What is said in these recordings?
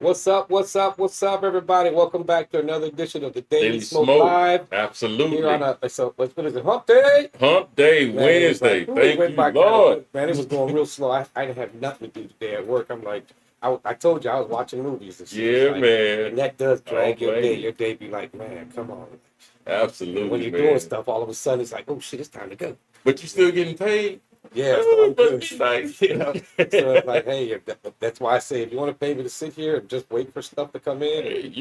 What's up? What's up? What's up, everybody? Welcome back to another edition of the Daily Daily Smoke Smoke. Live. Absolutely. Here on what is it? Hump Day. Hump Day, Man, it was Wednesday. like, ooh, it Thank went you, by kinda Lord. quick. Man, it was going real slow. I didn't have nothing to do today at work. I'm like, I told you I was watching movies and shit. Yeah, Like, man. and that does I don't drag your blame day. you. Your day be like, man, come on. Absolutely, And when you're man. doing stuff, all of a sudden it's like, oh shit, it's time to go. But you still getting paid? Yeah, so Oh, I'm it must good. be nice. You know, so it's like, hey, that's why I say if you want to pay me to sit here and just wait for stuff to come in, Hey, and,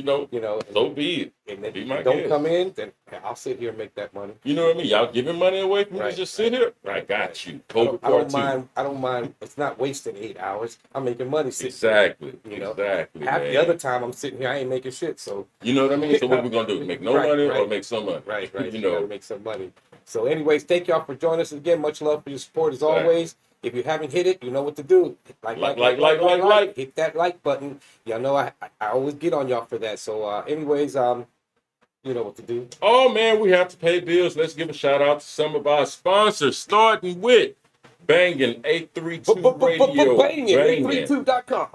so be it. and then Be if my you don't guest. come in, then I'll sit here and make that money. You know what I mean? Y'all giving money away for me Right, to just sit here? I right, got right. you. I COVID don't part two. mind. I don't mind. It's not wasting 8 hours. I'm making money sitting Exactly. here. You know, Exactly, half man. the other time I'm sitting here, I ain't making shit. So You know what I mean? So what we gonna do? Make no Right, money or right. make some money? right. You You know. gotta make some money. So, anyways, thank y'all for joining us again. Much love for your support as Right. always. If you haven't hit it, you know what to do. Like. Hit that like button. Y'all know I always get on y'all for that. So, anyways, you know what to do. Oh man, we have to pay bills. Let's give a shout out to some of our sponsors, starting with Bangin' 832 Radio. Bangin' 832.com.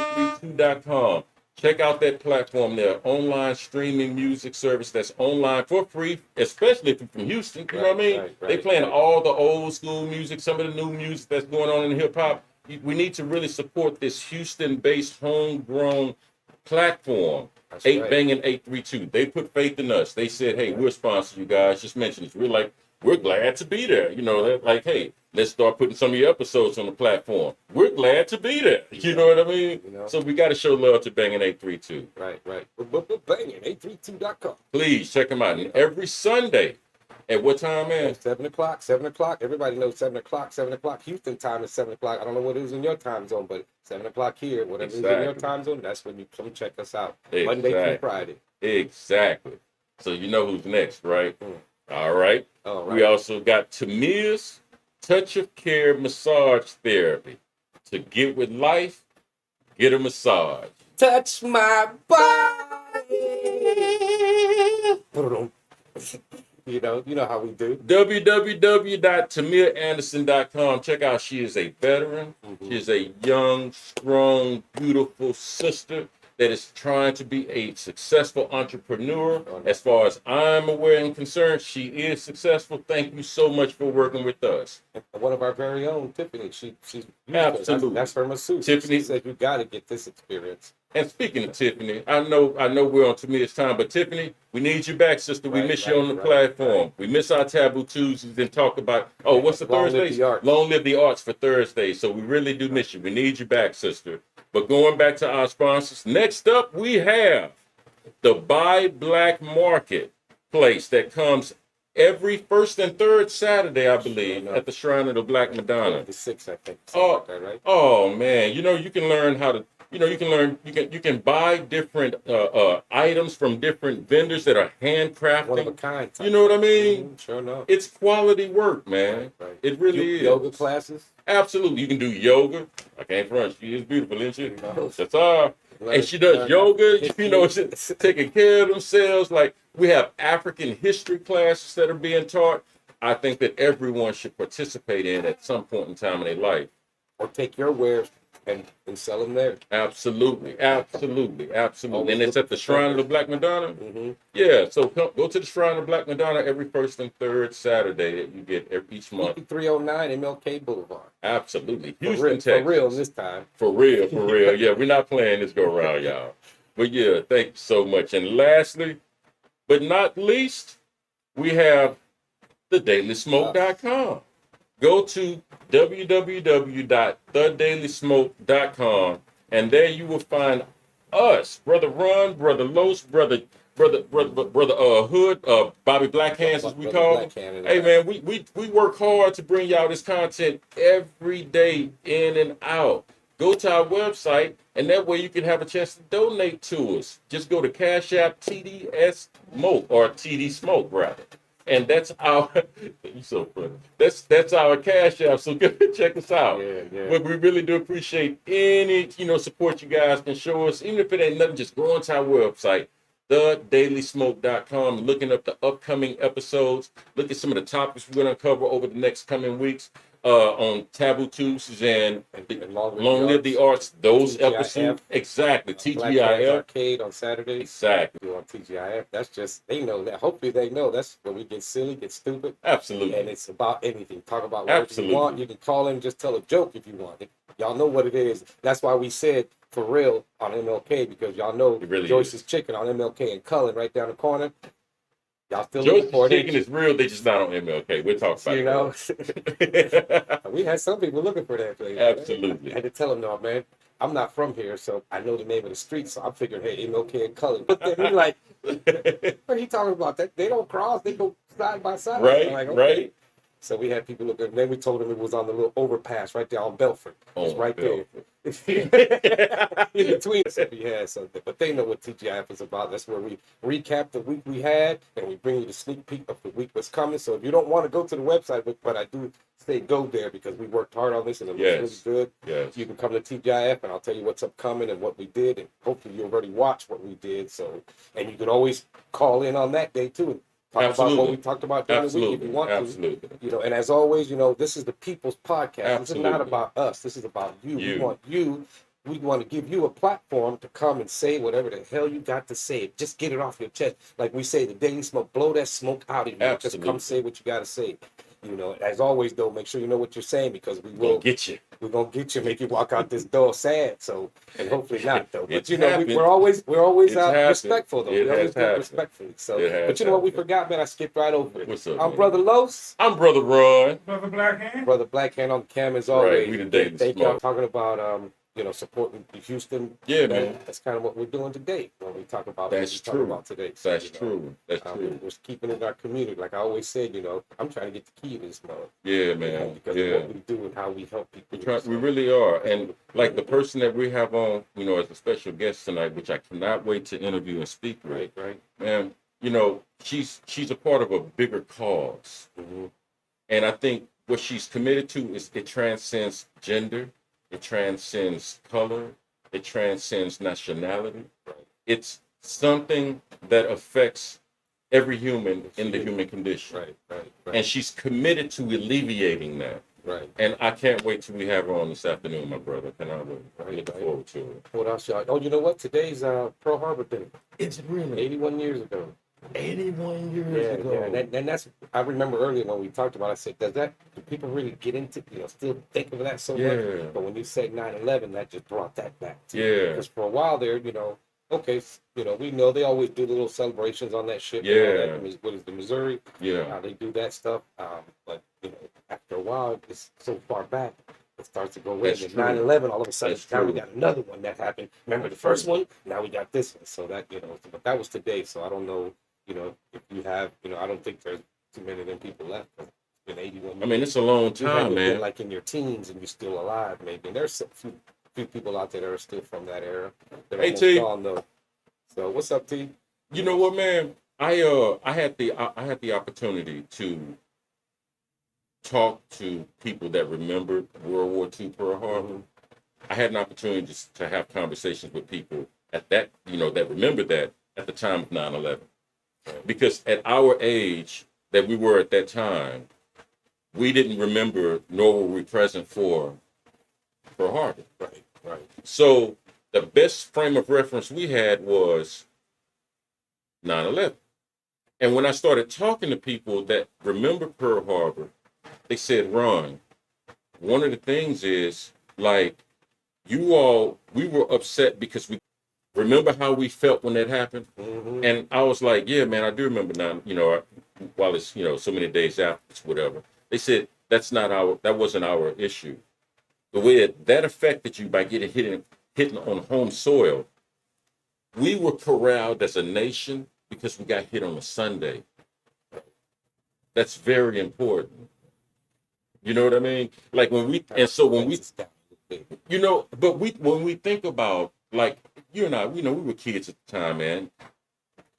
www.bangin832.com. Check out that platform there. Online streaming music service that's online for free, especially if you're from Houston. You know what I mean? They playing all the old school music, some of the new music that's going on in hip hop. We need to really support this Houston-based homegrown platform. That's Eight right. Banging 832. They put faith in us. They said, hey, we'll sponsor you guys. Just mention this. We're glad to be there. You know, they're like, hey, let's start putting some of your episodes on the platform. We're glad to be there. You know what I mean? You know. So we got to show love to Banging 832. Right. Bangin' 832.com. Please check them out. And every Sunday, at what time, man? 7 o'clock. 7 o'clock. Everybody knows 7 o'clock. 7 o'clock. Houston time is 7 o'clock. I don't know what it is in your time zone, but 7 o'clock here, whatever is in your Exactly. time zone, that's when you come check us out. Exactly. Monday through Friday. Exactly. So you know who's next, right? Mm. All right. All right. We also got Tamia's Touch of Care Massage Therapy. To get with life, get a massage. Touch my body. You know how we do. www.tamiaanderson.com. Check out, she is a veteran. Mhm. She is a young, strong, beautiful sister that is trying to be a successful entrepreneur. As far as I'm aware and concerned, she is successful. Thank you so much for working with us. One of our very own, Tiffany. She's Absolutely. That's her masseuse. Tiffany- She said you got to get this experience. And speaking of Tiffany, I know we're on Tamia's time, but Tiffany, we need you back, sister. We miss you on the platform. We miss our Taboo Tuesdays and talk about, what's the Long live Thursdays? the arts. Long live the arts for Thursday. So we really do miss you. We need you back, sister. But going back to our sponsors, next up we have the Buy Black Market place that comes every first and third Saturday, I believe, at the Shrine of the Black Madonna. The 6th, I think. Something like that, right? Oh man, you can learn how to. You can buy different items from different vendors that are handcrafted. One of a kind. You know what I mean? Sure enough. It's quality work, man. Right. It really is. Yoga classes. Absolutely. You can do yoga. I can't front. She is beautiful, isn't she? know. That's her. And she does yoga. She's taking care of themselves. Like, we have African history classes that are being taught. I think that everyone should participate in at some point in time in their life. Or take your wares and sell them there. Absolutely. And it's at the Shrine of the Black Madonna. Mm-hmm. Yeah, so go to the Shrine of Black Madonna every first and third Saturday that you get each month. 309 MLK Boulevard. Absolutely. For Houston, real, Texas. for real this time. For real. Yeah, we're not playing this go around, y'all. But yeah, thank you so much. And lastly, but not least, we have thedailysmoke.com. Go to www.thedailysmoke.com, and there you will find us, Brother Run, Brother Los, Brother Hood, Bobby Blackhands as we call him. Hey man, we work hard to bring y'all this content every day, in and out. Go to our website, and that way you can have a chance to donate to us. Just go to Cash App TDS Smoke, or TD Smoke rather. And that's our you so funny. That's our Cash App. So go check us out. Yeah. But we really do appreciate any support you guys can show us. Even if it ain't nothing, just go onto our website, thedailysmoke.com, looking up the upcoming episodes. Look at some of the topics we're going to cover over the next coming weeks. on Taboo Tuesdays and Long Live the Arts. Those TGIF, episodes, exactly. Black Hands TGIF Arcade on Saturdays. Exactly. On TGIF. That's just, they know that. Hopefully they know that's where we get silly, get stupid. Absolutely. And it's about anything. Talk about whatever you want. You can call in, just tell a joke if you want. Y'all know what it is. That's why we said for real on MLK, because y'all know really Joyce's Chicken on MLK and Cullen right down the corner. Y'all still looking for it. Chicken is real. They just not on MLK. We'll talk about it. We had some people looking for that place. Absolutely. I had to tell them, no, man, I'm not from here, so I know the name of the street. So I'm figuring, hey, MLK and Cullen. But then he's like, what are you talking about? That they don't cross. They go side by side. Right, like, okay. Right. So we had people looking. Then we told them it was on the little overpass right there on Belford. It's right there. In between us, we had something. But they know what TGIF is about. That's where we recap the week we had, and we bring you the sneak peek of the week that's coming. So if you don't want to go to the website, but I do say go there because we worked hard on this and it looks really good. Yes. You can come to TGIF and I'll tell you what's upcoming and what we did, and hopefully you've already watched what we did. So, and you can always call in on that day too. Talk about what we talked about during the week if you want to. You know, and as always, you know, this is the people's podcast. This is not about us. This is about you. We want you. We want to give you a platform to come and say whatever the hell you got to say. Just get it off your chest. Like we say, the Daily Smoke, blow that smoke out of you. Just come say what you got to say. You know, as always, though, make sure you know what you're saying because we will get you. We're gonna get you, make you walk out this door sad. So, and hopefully not though. But you know, we're always respectful though. We always do it respectfully. So, but you know what we forgot, man? I skipped right over it. What's up? I'm Brother Los. I'm Brother Ron. Brother Black Hand. Brother Black Hand on the cam as always. Right, we the Daily Thank y'all talking about you know, supporting Houston. Yeah, man. That's kind of what we're doing today when we talk about That's true. About today. So, That's true. That's true. We're keeping it in our community. Like I always said, you know, I'm trying to get the key to this mode. Yeah, man. Because of what we do and how we help people. We really are. And like the person that we have on, you know, as a special guest tonight, which I cannot wait to interview and speak with. Right. Man, you know, she's a part of a bigger cause. Mm-hmm. And I think what she's committed to is it transcends gender. It transcends color. It transcends nationality. Right. It's something that affects every human in the human condition. Right. And she's committed to alleviating that. Right. And I can't wait till we have her on this afternoon, my brother. Can I wait? I'm looking forward to it. What else, y'all? Oh, you know what? Today's Pearl Harbor Day. It's really 81 years ago. 81 years ago. Yeah. And that's, I remember earlier when we talked about it, I said, do people really get into, you know, still think of that so much? But when you said 9/11, that just brought that back to me. Because for a while there, you know, okay, you know, we know they always do little celebrations on that ship. Yeah. What is the Missouri? Yeah. They do that stuff. But, you know, after a while, it's so far back. It starts to go away. And 9/11, all of a sudden, now we got another one that happened. Remember the first one? Now we got this one. So that, you know, but that was today. So I don't know, you know, if you have, you know, I don't think there's too many of them people left. It's been 81 years. I mean, it's a long time, man. Like in your teens and you're still alive, maybe. And there's a few people out there that are still from that era. Hey, T. Gone, though. So what's up, T? You know what, man? I had the opportunity to talk to people that remembered World War II Pearl Harbor. Mm-hmm. I had an opportunity just to have conversations with people at that, you know, that remembered that at the time of 9/11. Because at our age that we were at that time, we didn't remember nor were we present for Pearl Harbor. Right. So the best frame of reference we had was 9/11. And when I started talking to people that remember Pearl Harbor, they said, Ron, one of the things is, like, we were upset because we remember how we felt when that happened. Mm-hmm. And I was like, yeah, man, I do remember now, you know, while it's, you know, so many days after, whatever. They said, that wasn't our issue. The way that affected you by getting hit on home soil, we were corralled as a nation because we got hit on a Sunday. That's very important. You know what I mean? Like when we, you know, but when we think about, like, you and I, you know, we were kids at the time, man.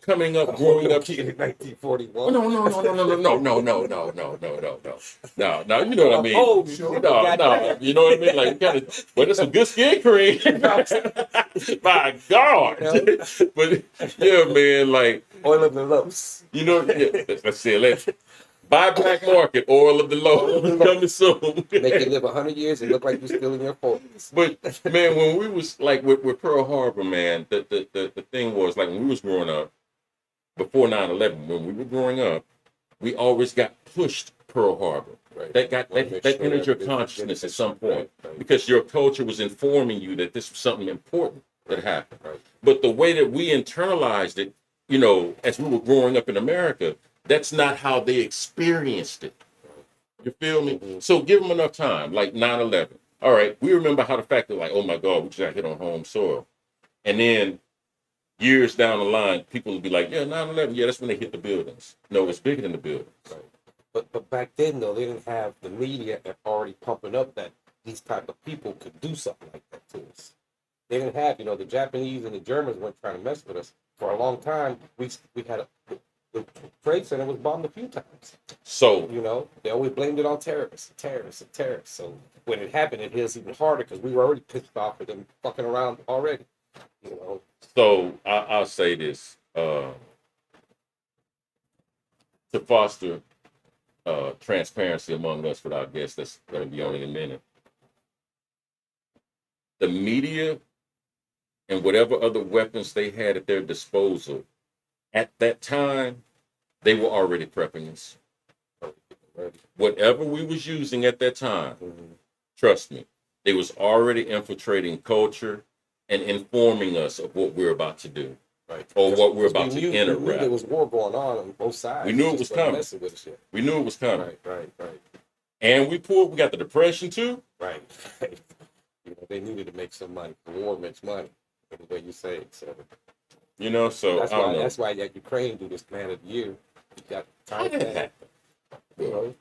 Growing up in 1941. No, you know what I mean? Oh, sure. No, you know what I mean? Like, but it's some good skin cream. My God. But yeah, man, like oil of the lumps. You know, let's say it. Buy black market, oil of the Lord, coming soon. Make you live 100 years and look like you're still in your 40s. But man, when we was like with Pearl Harbor, man, the thing was like when we was growing up, before 9/11, when we were growing up, we always got pushed Pearl Harbor. Right. That entered your consciousness at some point, because your culture was informing you that this was something important that happened. Right. But the way that we internalized it, you know, as we were growing up in America, that's not how they experienced it. You feel me? Mm-hmm. So give them enough time, like 9/11. All right, we remember how the fact that like, oh my God, we just got hit on home soil. And then years down the line, people will be like, yeah, 9/11, yeah, that's when they hit the buildings. No, it's bigger than the buildings. Right. But back then, though, they didn't have the media already pumping up that these type of people could do something like that to us. They didn't have, you know, the Japanese and the Germans weren't trying to mess with us. For a long time, we had the Trade Center was bombed a few times. So, you know, they always blamed it on terrorists. So when it happened, it hit us even harder because we were already pissed off with them fucking around already. You know. So I'll say this to foster transparency among us with our guests that's going to be on in a minute. The media and whatever other weapons they had at their disposal at that time, they were already prepping us. Whatever we was using at that time, trust me, they was already infiltrating culture and informing us of what we're about to do. Right. Or what we're about to interact. We knew there was war going on both sides. We knew it was coming. We knew it was coming. Right. And we got the Depression too. Right. You know, they needed to make some money. The war makes money, the way you say it. So, you know, so that's why that Ukraine do this Man of the Year. You got time for that. You know,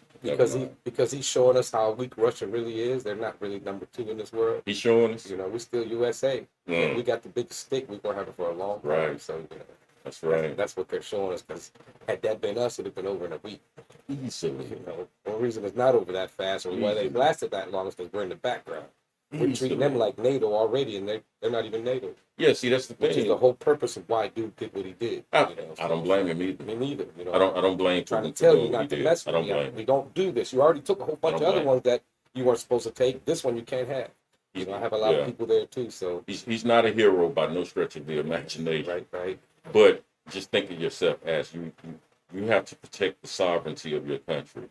because he's showing us how weak Russia really is. They're not really number 2 in this world. He's showing us. You know, we're still USA. We got the big stick. We're gonna have it for a long time. Right. So you know, that's right. That's what they're showing us. Because had that been us, it'd have been over in a week. Easily. You know, the reason it's not over that fast, or why they lasted that long, is because we're in the background. We're treating them like NATO already, and they're not even NATO. Yeah, see, that's the thing. Which is the whole purpose of why dude did what he did. I don't blame him either. Me neither. You know, I don't blame. Trying to tell you not to mess with me. We don't do this. You already took a whole bunch of other ones that you weren't supposed to take. This one you can't have. You know, I have a lot of people there too. So he's not a hero by no stretch of the imagination. Right. But just think of yourself as you have to protect the sovereignty of your country,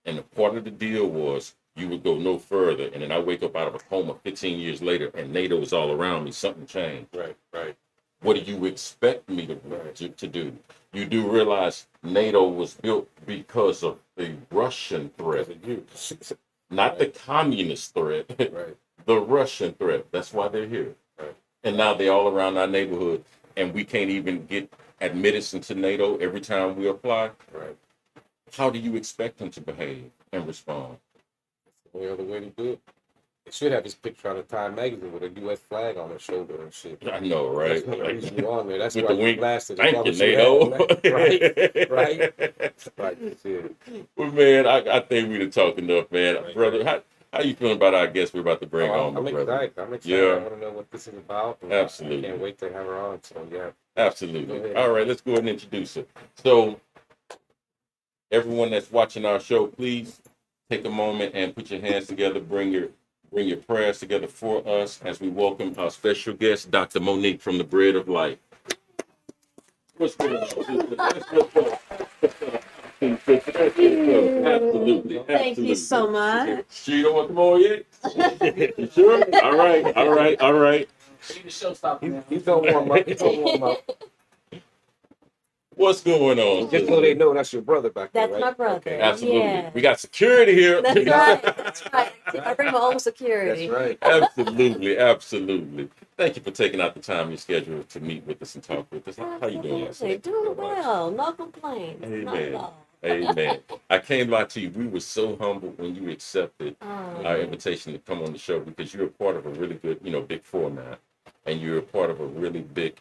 and a part of the deal was you would go no further, and then I wake up out of a coma 15 years later, and NATO is all around me. Something changed. Right. What do you expect me to do? You do realize NATO was built because of the Russian threat, not the communist threat, the Russian threat. That's why they're here. Right. And now they're all around our neighborhood, and we can't even get admittance into NATO every time we apply. Right. How do you expect them to behave and respond? The only other way to do it. It should have his picture on the Time magazine with a U.S. flag on his shoulder and shit. I know, right? That's you on there. That's with why the wing. Blasted. Thank you, NATO. Right. Well, man, I think we done talked enough, man. Brother, how you feeling about our guest we're about to bring on? I'm excited. Yeah. I want to know what this is about. Absolutely. I can't wait to have her on. So, yeah. Absolutely. All right, let's go ahead and introduce her. So, everyone that's watching our show, please take a moment and put your hands together. Bring your prayers together for us as we welcome our special guest, Dr. Monique from the Bread of Life. What's going on? Absolutely. Thank you so much. You don't want to come on yet? You sure? All right. He's gonna warm up. What's going on? Just so they know, that's your brother back there, That's my brother. Okay. Absolutely. Yeah. We got security here. That's right. That's right. I bring my own security. That's right. Absolutely. Thank you for taking out the time in your schedule to meet with us and talk with us. How you doing? Doing well. No complaints. Not at all. Amen. I can't lie to you. We were so humbled when you accepted our invitation to come on the show, because you're a part of a really good, big format, and you're a part of a really big,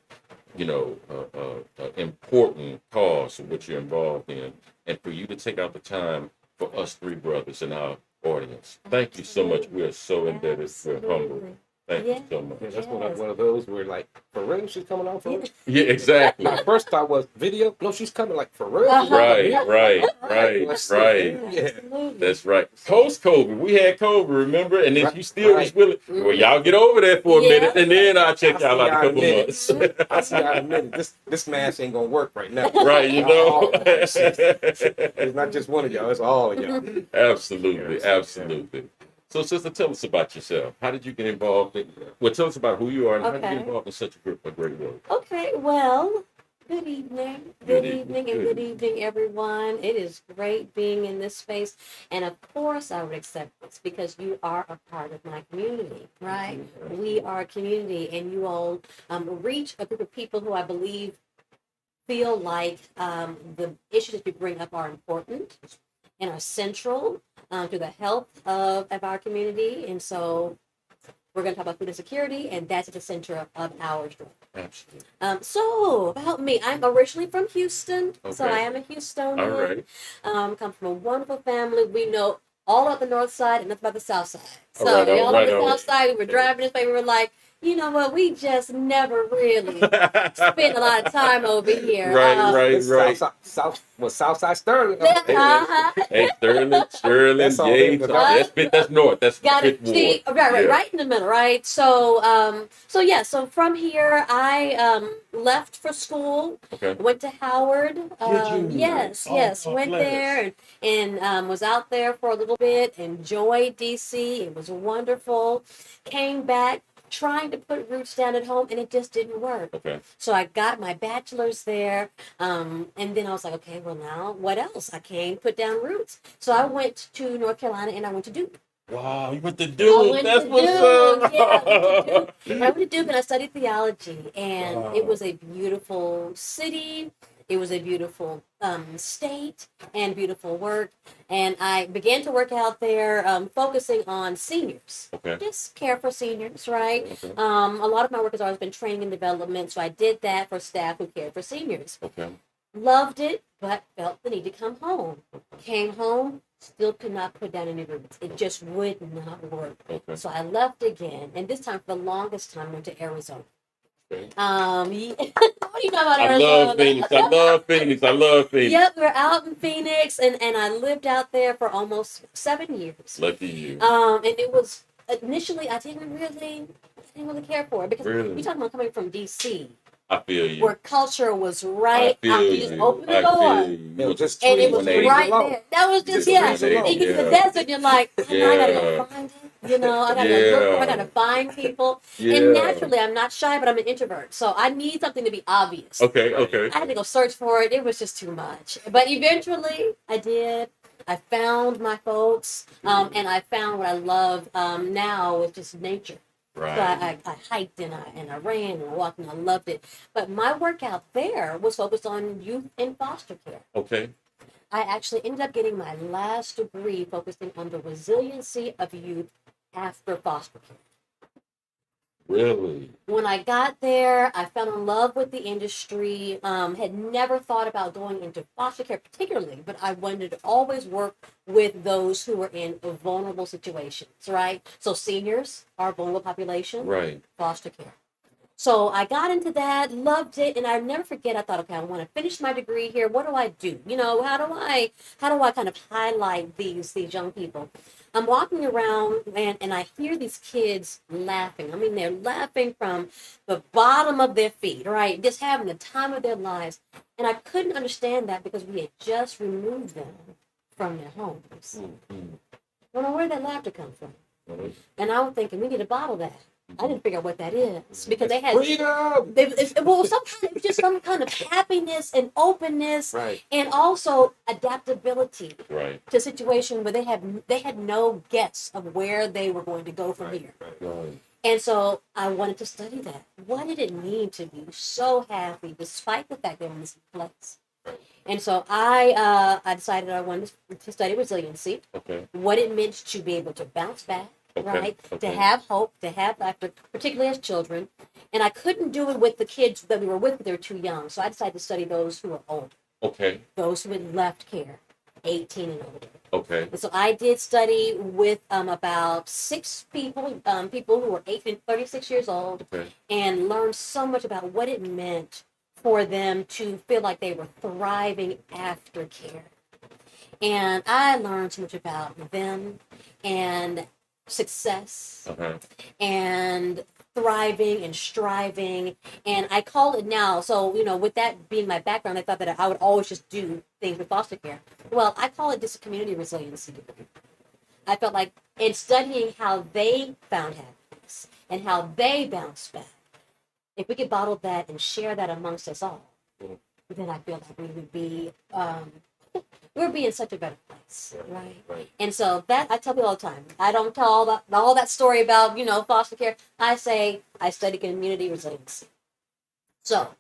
important cause of what you're involved in, and for you to take out the time for us three brothers and our audience. Thank you so much. We are so indebted. We're humble. Thank you so much. Yeah, that's one of those where like, for real, she's coming on for real? Yeah, exactly. My first thought was video. No, she's coming like for real. Right. Yeah. That's right. Post-COVID, we had COVID, remember? And then you still was willing. Well, y'all get over there for a minute, and then I'll check y'all out a couple months. I see y'all in a minute. This mask ain't gonna work right now. Right, you know? It's not just one of y'all, it's all of y'all. Absolutely. So, sister, tell us about yourself. How did you get involved? Well, tell us about who you are and how did you get involved in such a great work. Okay, well, good evening. Good evening, everyone. It is great being in this space. And of course, I would accept this because you are a part of my community, right? We are a community, and you all reach a group of people who I believe feel like the issues that you bring up are important and are central to the health of our community. And so we're going to talk about food insecurity, and that's at the center of our struggle. Absolutely. So about me, I'm originally from Houston, so I am a Houstonian. All right. Come from a wonderful family. We know all about the north side and nothing about the south side. So all right, on the south side, we were driving this way, we were like, you know what, we just never really spent a lot of time over here. Right. Southside Sterling. Hey, Sterling, Yates. That's north. That's got Fifth it. Ward. Right in the middle, right? So, so from here, I left for school. Okay. Went to Howard. Did you? Yes. Went there and was out there for a little bit. Enjoyed DC. It was wonderful. Came back, trying to put roots down at home, and it just didn't work. Okay. So I got my bachelor's there, and then I was like, okay, well now what else? I can't put down roots. So I went to North Carolina, and I went to Duke. Wow, you went to Duke. That's what's up. Yeah, I went to Duke, and I studied theology, and it was a beautiful city. It was a beautiful state and beautiful work. And I began to work out there, focusing on seniors. Okay. Just care for seniors, right? Okay. A lot of my work has always been training and development, so I did that for staff who cared for seniors. Okay. Loved it, but felt the need to come home. Came home, still could not put down any roots. It just would not work. Okay. So I left again, and this time for the longest time went to Arizona. Okay. What do you know about I Arizona? love Phoenix. Yep, we're out in Phoenix, and I lived out there for almost 7 years. Lucky you. And it was initially I didn't really care for it because Really? you're talking about coming from DC. I feel you. Where culture was right I feel out. You you. just open the I door. feel you. It was just And it was trees right alone. there. That was just, Just yeah. trees alone. You get to the Yeah. desert, you're like, I gotta go find it. You know, I gotta look, I gotta find people. And naturally, I'm not shy, but I'm an introvert. So I need something to be obvious. Okay. I had to go search for it. It was just too much. But eventually, I did. I found my folks, and I found what I love now, which is nature. Right. So I hiked and I ran and I walked and I loved it. But my work out there was focused on youth in foster care. Okay. I actually ended up getting my last degree focusing on the resiliency of youth after foster care. Really? When I got there, I fell in love with the industry, had never thought about going into foster care particularly, but I wanted to always work with those who were in vulnerable situations, right? So seniors are a vulnerable population. Right. Foster care. So I got into that, loved it, and I never forget, I thought, okay, I want to finish my degree here. What do I do? You know, how do I kind of highlight these young people? I'm walking around and I hear these kids laughing. I mean, they're laughing from the bottom of their feet, right? Just having the time of their lives. And I couldn't understand that because we had just removed them from their homes. Mm-hmm. I don't know where that laughter comes from. And I was thinking, we need to bottle that. I didn't figure out what that is because they had freedom. Just some kind of happiness and openness, right, and also adaptability, right, to a situation where they had no guess of where they were going to go from here. Right. And so I wanted to study that. What did it mean to be so happy despite the fact they were in this place? And so I decided I wanted to study resiliency. Okay. What it meant to be able to bounce back. Okay. Right? Okay. To have hope, to have laughter, particularly as children. And I couldn't do it with the kids that we were with, they were too young. So I decided to study those who were older. Okay. Those who had left care. 18 and older. Okay. And so I did study with about 6 people, people who were 36 years old, and learned so much about what it meant for them to feel like they were thriving after care. And I learned so much about them and success and thriving and striving. And I call it now, so, with that being my background, I thought that I would always just do things with foster care. Well, I call it just community resiliency. I felt like in studying how they found happiness and how they bounced back, if we could bottle that and share that amongst us all, then I feel like we would be we'd be in such a better place, right? And so that I tell people all the time. I don't tell all that story about foster care. I say I study community resiliency. So,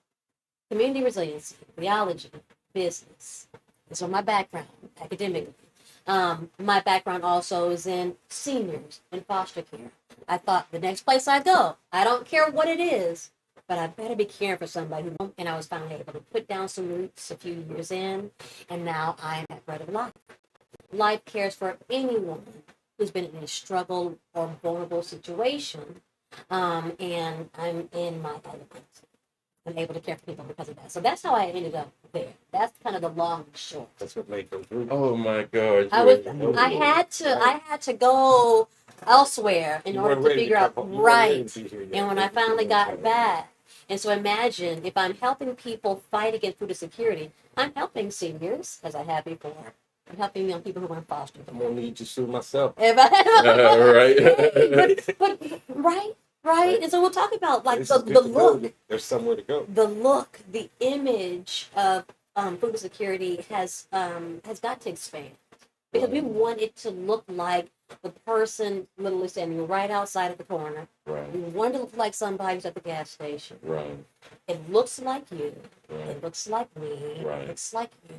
community resiliency, theology, business. That's my background academically. My background also is in seniors and foster care. I thought the next place I go, I don't care what it is, but I better be caring for somebody. And I was finally able to put down some roots a few years in, and now I'm at Bread of Life. Life cares for anyone who's been in a struggle or vulnerable situation, and I'm in my element. I'm able to care for people because of that. So that's how I ended up there. That's kind of the long and short. That's what made them through. Oh my God! I had to go elsewhere in order to figure out right. And when I finally got back. And so imagine if I'm helping people fight against food insecurity, I'm helping seniors, as I have before. I'm helping young people who are in foster care. I'm going to need you soon myself. Right. Right. And so we'll talk about the look. There's somewhere to go. The look, the image of food insecurity has got to expand. Because we want it to look like the person literally standing right outside of the corner. Right. We want it to look like somebody who's at the gas station. Right. It looks like you. Right. It looks like me. Right. It looks like you.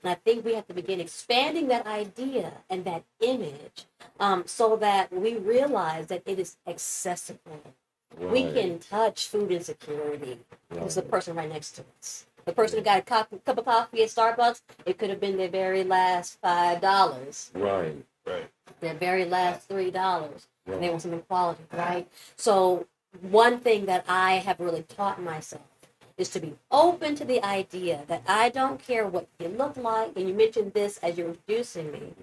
And I think we have to begin expanding that idea and that image so that we realize that it is accessible. Right. We can touch food insecurity. There's the person right next to us. The person who got a cup of coffee at Starbucks, it could have been their very last $5. Right. Their very last $3. Right. They want something quality, right? So one thing that I have really taught myself is to be open to the idea that I don't care what you look like, and you mentioned this as you're introducing me.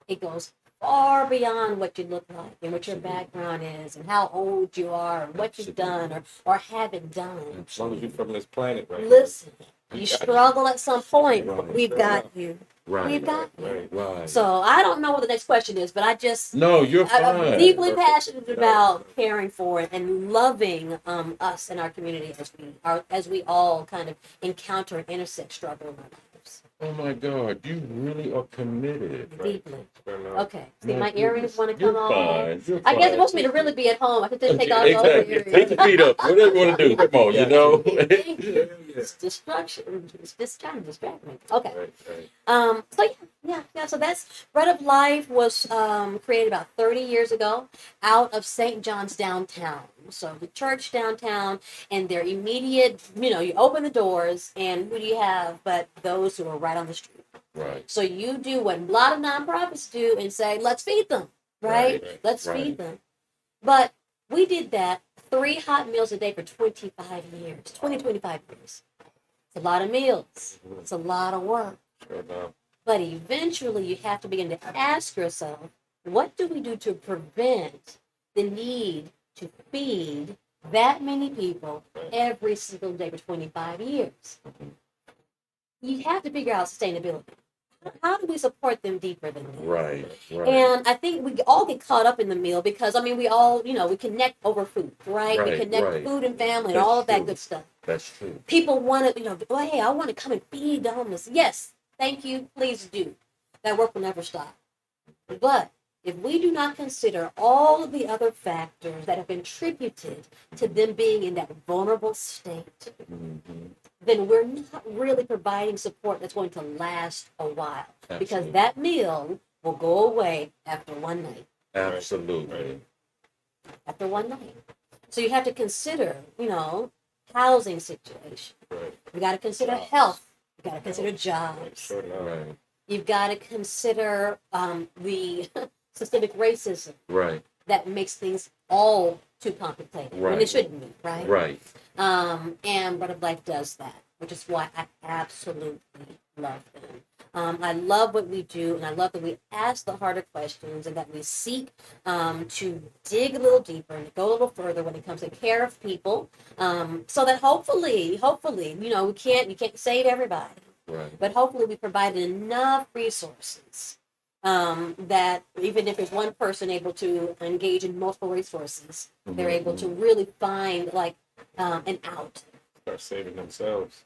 It goes far beyond what you look like and what your background is and how old you are and what you've done or haven't done. As long as you're from this planet, right? Listen, you struggle at some point, we've got you. Right. We've got you. Right. So I don't know what the next question is, but you're fine. I'm deeply passionate about caring for it and loving us and our community as we all kind of encounter and intersect struggle in our lives. Oh my God, you really are committed. Deeply. Right. Okay. See, my earrings want to come on. You're I guess fine. it wants me to really be at home. I could just take off all the earrings. Take your feet up. Whatever you want to do. Come on, Thank you. It's destruction. It's just trying to distract me. Okay. Right. So yeah. So that's Bread of Life was created about 30 years ago out of St. John's downtown. So the church downtown and their immediate, you open the doors and who do you have but those who are right on the street. Right. So you do what a lot of nonprofits do and say, let's feed them, right? Let's feed them. But we did that 3 hot meals a day for 25 years. It's a lot of meals. It's a lot of work. But eventually you have to begin to ask yourself, what do we do to prevent the need to feed that many people every single day for 25 years? You have to figure out sustainability. How do we support them deeper than that? Right. And I think we all get caught up in the meal because, we all, we connect over food, right? We connect food and family and all of that good stuff. That's true. People want to, hey, I want to come and feed the homeless. Yes, thank you, please do. That work will never stop. But if we do not consider all of the other factors that have contributed to them being in that vulnerable state, then we're not really providing support that's going to last a while. Absolutely. Because that meal will go away after one night. Absolutely. After one night. So you have to consider, housing situation. We got to consider health. We got to consider jobs. Right. You've got to consider the systemic racism that makes things all too complicated when it shouldn't be, right? Right. And Bread of Life does that, which is why I absolutely love them. I love what we do, and I love that we ask the harder questions and that we seek to dig a little deeper and go a little further when it comes to care of people, so that hopefully, you can't save everybody, but hopefully we provide enough resources that even if there's one person able to engage in multiple resources, they're able to really find like an out. Start saving themselves.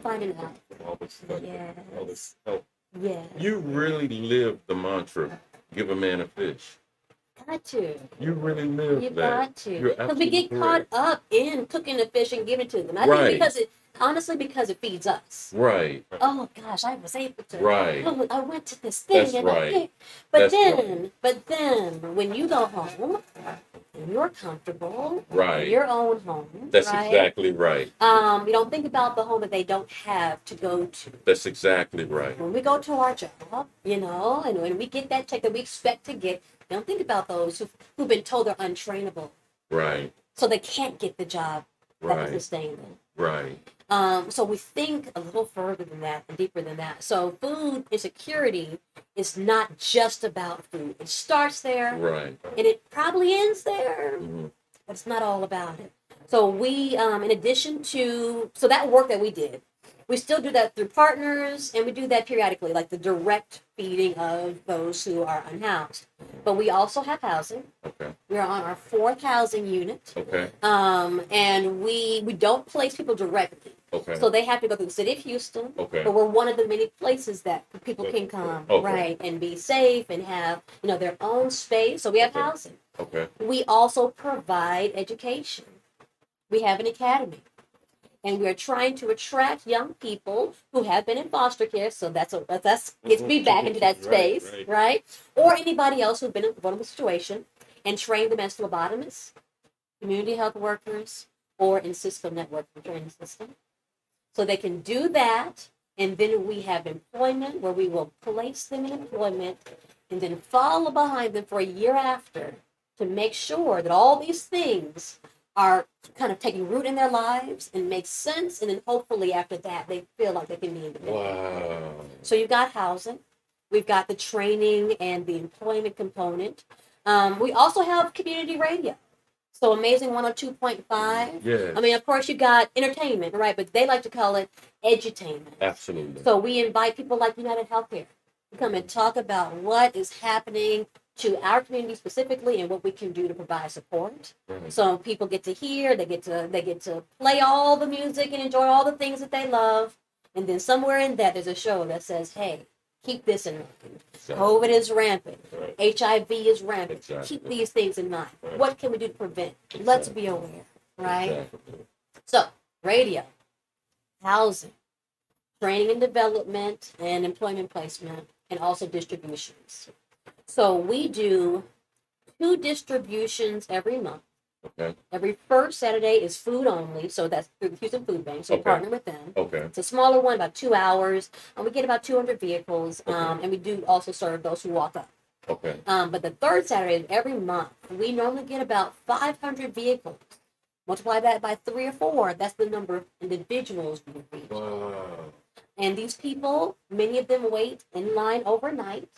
Find an out. All this stuff, all this help. Yeah. You really live the mantra, give a man a fish. Got to. You really live You that. got to. You're Because we get absolutely caught up in cooking the fish and giving it to them. I think because it feeds us. Right. Oh gosh, I was able to. Right. Oh, I went to this thing That's and right. I picked. But That's then when you go home and you're comfortable Right. in your own home. That's right? exactly right. You don't think about the home that they don't have to go to. That's exactly right. When we go to our job, and when we get that check that we expect to get, we don't think about those who've been told they're untrainable. Right. So they can't get the job that Right. will sustain them. Right. So we think a little further than that and deeper than that. So food insecurity is not just about food. It starts there, Right. and it probably ends there, Mm-hmm. but it's not all about it. So we, in addition to that work that we did, we still do that through partners, and we do that periodically, like the direct feeding of those who are unhoused. But we also have housing. Okay. We're on our 4th housing unit. Okay. And we don't place people directly. Okay. So they have to go through the city of Houston. Okay. But we're one of the many places that people can come, right, and be safe and have, their own space. So we have housing. Okay. We also provide education. We have an academy. And we're trying to attract young people who have been in foster care. So that's gets me back into that space, right? Or anybody else who's been in a vulnerable situation, and train them as phlebotomists, community health workers, or in Cisco network training system. So they can do that, and then we have employment where we will place them in employment and then follow behind them for a year after to make sure that all these things are kind of taking root in their lives and make sense, and then hopefully after that they feel like they can be independent. Wow. So you've got housing, we've got the training and the employment component. We also have community radio. So Amazing 102.5. Yes. I mean, of course, you've got entertainment, right? But they like to call it edutainment. Absolutely. So we invite people like United Healthcare to come and talk about what is happening to our community specifically and what we can do to provide support. Right. So people get to hear, they get to play all the music and enjoy all the things that they love. And then somewhere in that, there's a show that says, hey, keep this in mind. Exactly. COVID is rampant. Right. HIV is rampant. Exactly. Keep these things in mind. Right. What can we do to prevent? Exactly. Let's be aware, right? Exactly. So, radio, housing, training and development, and employment placement, and also distributions. So we do 2 distributions every month. Okay. Every first Saturday is food only, so that's through the Houston Food Bank. So we Okay. partner with them. Okay. It's a smaller one, about 2 hours. We get about 200 vehicles, Okay. and we do also serve those who walk up. Okay. But the third Saturday of every month, we normally get about 500 vehicles. Multiply that by 3 or 4, that's the number of individuals we reach. Wow. And these people, many of them wait in line overnight,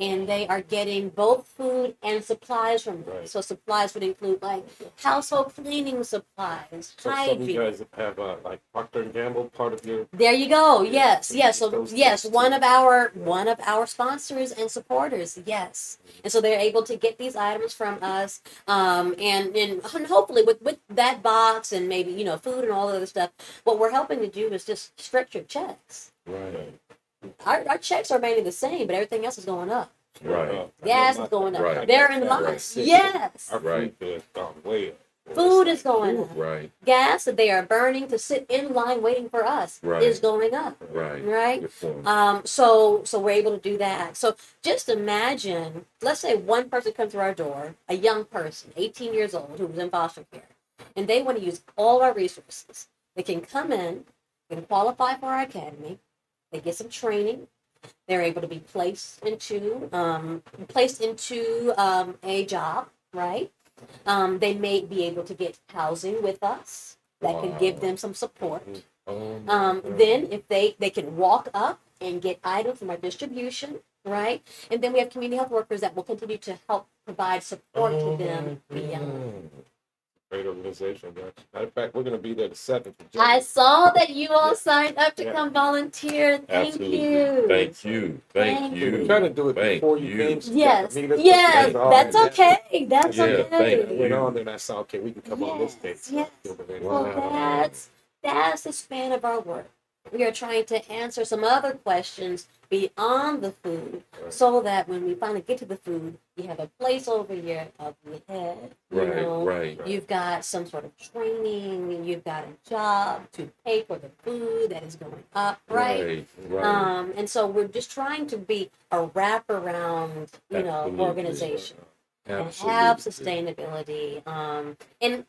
and they are getting both food and supplies from them. Right. So supplies would include like household cleaning supplies, So some of you hygiene. guys have like Procter and Gamble part of your. There you go. Yes, So yes. you So get those yes, things one too. of our sponsors and supporters. Yes, and so they're able to get these items from us, and hopefully with that box and maybe food and all the other stuff. What we're helping to do is just stretch your checks. Right. Our checks are mainly the same, but everything else is going up. Right. Gas is going up. Right. They're in line. Right. Yes. Our Right. food bill has gone way up. Food is going up. Right. Gas that they are burning to sit in line waiting for us Right. is going up. Right. Right. Good point. So we're able to do that. So just imagine, let's say one person comes through our door, a young person, 18 years old, who was in foster care, and they want to use all our resources. They can come in, they can qualify for our academy, they get some training, They're able to be placed into a job, right? They may be able to get housing with us that can give them some support. Then if they can walk up and get items from our distribution, right? And then we have community health workers that will continue to help provide support to them beyond. Great organization, guys. Matter of fact, we're going to be there the 7th of I January. saw that you all signed up to come volunteer. Thank you. Thank you. We're trying to do it before you came. Yes, Meet us, yes, that's okay. That's Yeah, okay. thank I went on there and I saw, okay, we can come on this day. Yes. Wow. Well, that's the span of our work. We are trying to answer some other questions beyond the food, so that when we finally get to the food, you have a place over your head. Right. You've got some sort of training. You've got a job to pay for the food that is going up, right? And so we're just trying to be a wraparound, organization and have sustainability. And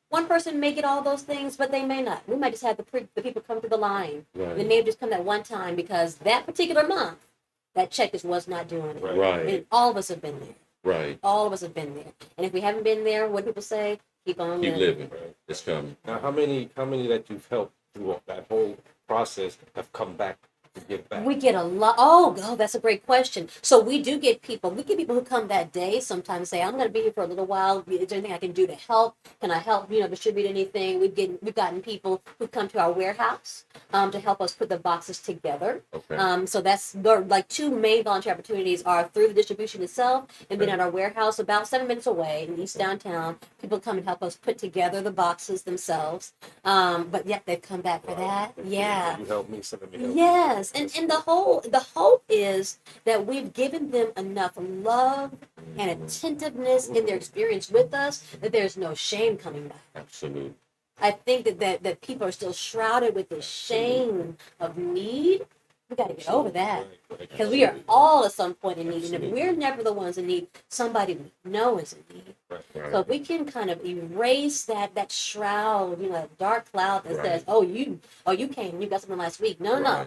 one person may get all those things, but they may not. We might just have the people come through the line. Right. They may have just come that one time because that particular month, that check just was not doing it. Right. And all of us have been there. Right. All of us have been there. And if we haven't been there, what people say, keep on living. It's coming. Now, how many that you've helped through that whole process have come back to give back? We get a lot. Oh, that's a great question. So we do get people. We get people who come that day. Sometimes say, "I'm going to be here for a little while. Is there anything I can do to help? Can I help? Distribute anything?" We've gotten people who come to our warehouse to help us put the boxes together. Okay. So that's like two main volunteer opportunities are through the distribution itself, and then at our warehouse about 7 minutes away in East Downtown. People come and help us put together the boxes themselves. But yet they've come back for that. Yeah. You help me, some of me help Yes, and the hope is that we've given them enough love and attentiveness in their experience with us that there's no shame coming back. Absolutely. I think that people are still shrouded with the shame of need. We got to get over that because we are all at some point in need, and if we're never the ones in need, somebody we know is in need. So if we can kind of erase that shroud, that dark cloud that says, "Oh, you came, you got something last week." No.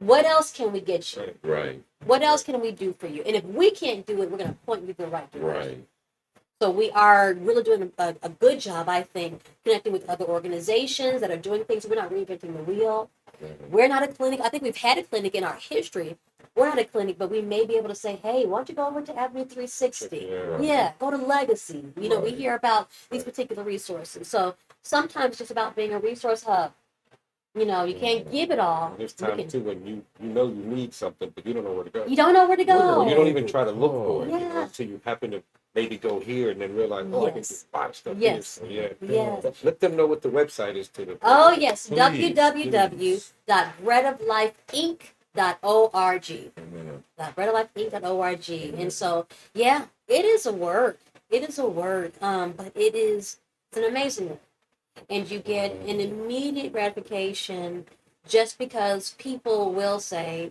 What else can we get you? Right. What else can we do for you? And if we can't do it, we're going to point you in the right direction. Right. So we are really doing a good job, I think, connecting with other organizations that are doing things. We're not reinventing the wheel. We're not a clinic. I think we've had a clinic in our history. We're not a clinic, but we may be able to say, "Hey, why don't you go over to Avenue 360? Yeah, go to Legacy." We hear about these particular resources. So sometimes it's just about being a resource hub. You can't give it all. There's times too when you need something, but you don't know where to go. You don't know where to go. You don't even try to look for it Yeah. until you happen to maybe go here and then realize, I can just buy stuff here. So, Yes. Let them know what the website is to the. Oh, yes. Please. www.breadoflifeinc.org. breadoflifeinc.org. And so, it is a work. It is a work. But it's an amazing work. And you get an immediate gratification just because people will say,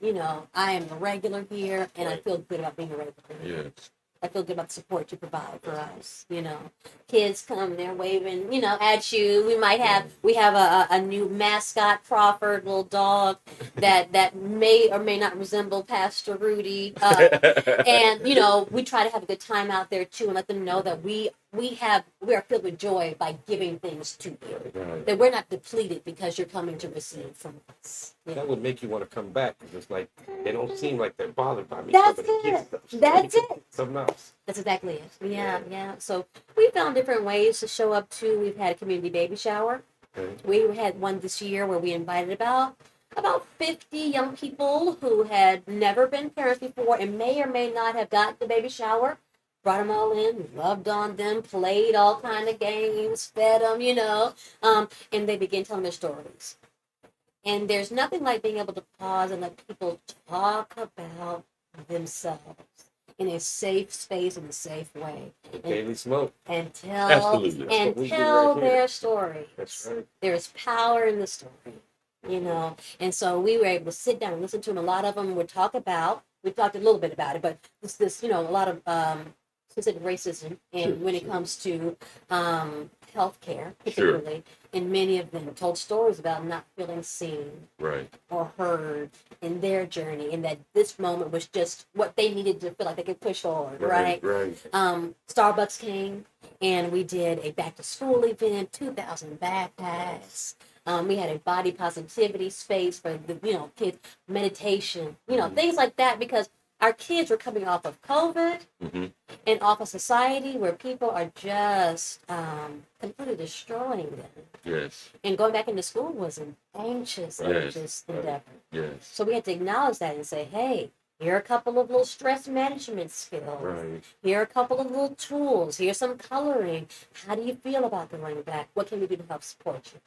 I am a regular here and I feel good about being a regular here. Yes. I feel good about the support you provide for us. Kids come, they're waving, at you. We have a new mascot, Crawford, little dog that may or may not resemble Pastor Rudy. And we try to have a good time out there too, and let them know that we are filled with joy by giving things to you. Right. That we're not depleted because you're coming to receive from us. That would make you want to come back because it's like they don't seem like they're bothered by me. That's coming to get it. stuff. That's it. Something else. That's exactly it. Yeah. So we found different ways to show up too. We've had a community baby shower. Okay. We had one this year where we invited about 50 young people who had never been parents before and may or may not have gotten the baby shower. Brought them all in, loved on them, played all kind of games, fed them, and they began telling their stories. And there's nothing like being able to pause and let people talk about themselves in a safe space, in a safe way. Daily smoke. And tell Absolutely. and That's what we do tell right here. their stories. That's right. There's power in the story, And so we were able to sit down and listen to them. A lot of them would talk about. We talked a little bit about it, but this a lot of considered racism, and when it comes to healthcare, Sure. particularly, and many of them told stories about not feeling seen Right. or heard in their journey, and that this moment was just what they needed to feel like they could push forward, right? Right. Starbucks came, and we did a back to school event, 2,000 backpacks. We had a body positivity space for the kids, meditation, things like that, because our kids were coming off of COVID Mm-hmm. and off of society where people are just completely destroying them. Yes. And going back into school was an anxious endeavor. Yes. So we had to acknowledge that and say, hey, here are a couple of little stress management skills. Right. Here are a couple of little tools. Here's some coloring. How do you feel about going back? What can we do to help support you?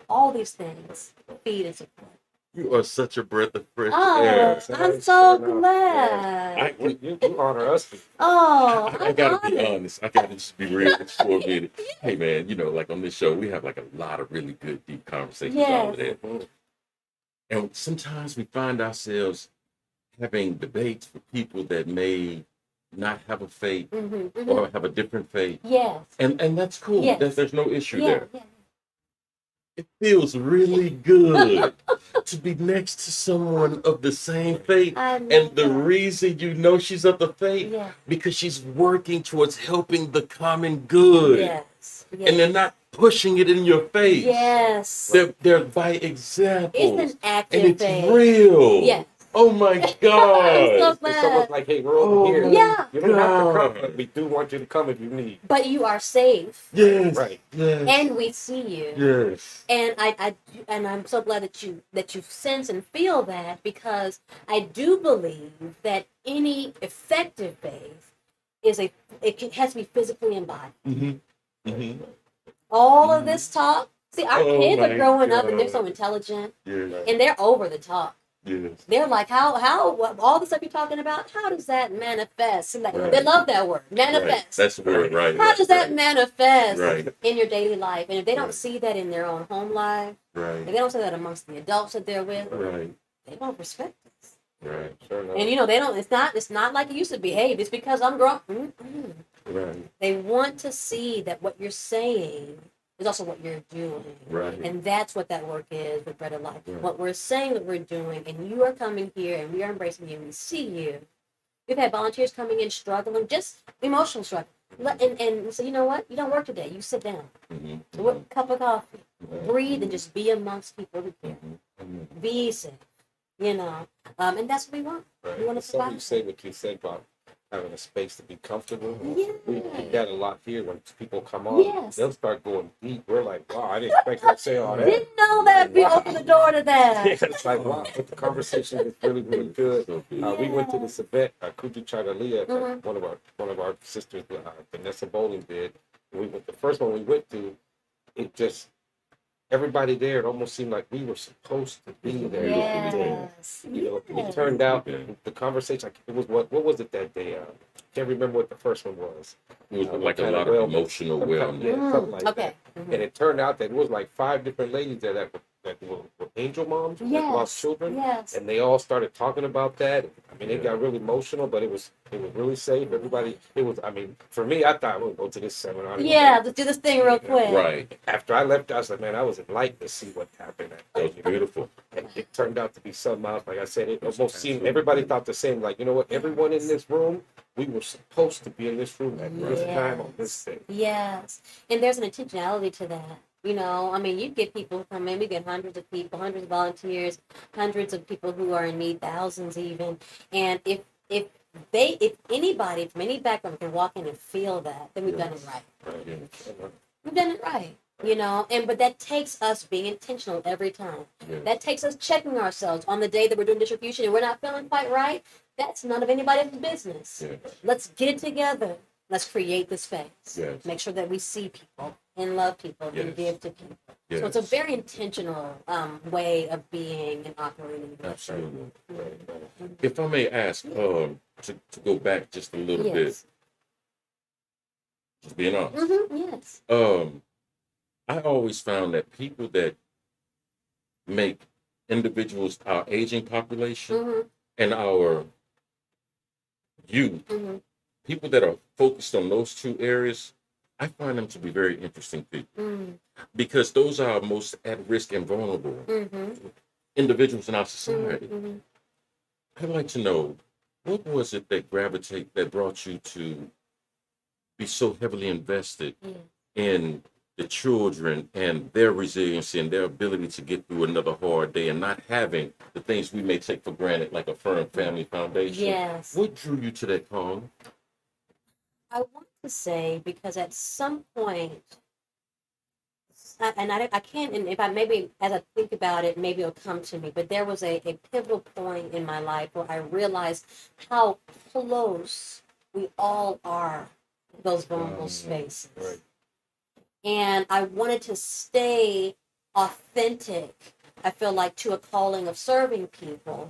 All these things feed and support. You are such a breath of fresh Oh, air. I'm so glad. You honor us. Oh, I gotta be honest. I gotta just be real with you for a minute. Hey man, like on this show, we have like a lot of really good, deep conversations all of that. And sometimes we find ourselves having debates with people that may not have a faith or have a different faith. Yes. And that's cool. Yes. There's no issue Yeah, there. yeah. It feels really good to be next to someone of the same faith. And the reason she's of the faith, because she's working towards helping the common good. Yes. And they're not pushing it in your face. Yes. They're by example. It's an active and it's faith. real. Yes. Oh my God. I'm so It's glad. almost like, hey, we're over here. Yeah. You don't have to come, but we do want you to come if you need. But you are safe. Yes. Right. Yes. And we see you. Yes. And I'm so glad that you sense and feel that, because I do believe that any effective faith has to be physically embodied. Mm-hmm. Mm-hmm. All of this talk. See, our kids are growing up and they're so God. intelligent, Yes. and they're over the talk. Yes. They're like, how all the stuff you're talking about, how does that manifest? And Right. They love that word, manifest. Right. That's the word, right? How does that manifest Right. in your daily life? And if they don't Right. see that in their own home life, Right. if they don't see that amongst the adults that they're with, Right. they won't respect us. Right. Sure enough. And they don't. It's not like it used to be. Hey, it's because I'm grown. Mm-mm. Right. They want to see that what you're saying is also what you're doing. Right. And that's what that work is with Bread of Life. Right. What we're saying that we're doing, and you are coming here, and we are embracing you, and we see you. We've had volunteers coming in struggling, just emotional struggle. And so, you know what? You don't work today. You sit down. Mm-hmm. With a cup of coffee. Breathe and just be amongst people who care. Mm-hmm. Be safe. And that's what we want. Right. We want to So you provide. say what you said about having a space to be comfortable. Yeah. We got a lot here. When people come on, Yes. they'll start going deep. We're like, wow, I didn't expect you to say all that. Didn't know that. We Wow. opened the door to that. Yeah, it's like, wow, but the conversation is really, really good. So good. We went to this event, Kuju Chagalia, Mhm. one of our sisters, Vanessa Bowling did. The first one we went to, it just, everybody there, it almost seemed like we were supposed to be there. Yes. It turned out the conversation, it was what was it that day? Can't remember what the first one was. It was like a kind lot of of emotional wellness. Yeah, something like Okay. that. And it turned out that it was like 5 different ladies that were angel moms that lost children. Yes. And they all started talking about that. I mean, it got really emotional, but it was really safe. Everybody, for me, I thought we'll go to this seminar. Yeah, let's do this thing real quick. Right. After I left, I was like, man, I was enlightened to see what happened. That was beautiful. And it turned out to be something else. Like I said, it almost seemed, everybody thought the same. Like, you know what? Everyone in this room, we were supposed to be in this room at this time on this thing. Yes. And there's an intentionality to that. You get people come in, we get hundreds of people, hundreds of volunteers, hundreds of people who are in need, thousands even. And if anybody from any background can walk in and feel that, then we've done it right. We've done it right. But that takes us being intentional every time. Yeah. That takes us checking ourselves on the day that we're doing distribution and we're not feeling quite right. That's none of anybody's business. Yes. Let's get it together. Let's create the space. Yes. Make sure that we see people and love people Yes. and give to people. Yes. So it's a very intentional way of being and operating. Absolutely. If I may ask, to go back just a little bit, Yes. just being honest. Mm-hmm. Yes. I always found that people that make individuals, our aging population Mm-hmm. and our youth, Mm-hmm. people that are focused on those two areas, I find them to be very interesting people because those are our most at risk and vulnerable individuals in our society. I'd like to know, what was it that brought you to be so heavily invested in the children and their resiliency and their ability to get through another hard day and not having the things we may take for granted, like a firm family foundation? Yes. What drew you to that call? I want to say because at some point, and I can't, and if I maybe as I think about it, maybe it'll come to me, but there was a pivotal point in my life where I realized how close we all are to those vulnerable spaces. Right. And I wanted to stay authentic, I feel like, to a calling of serving people.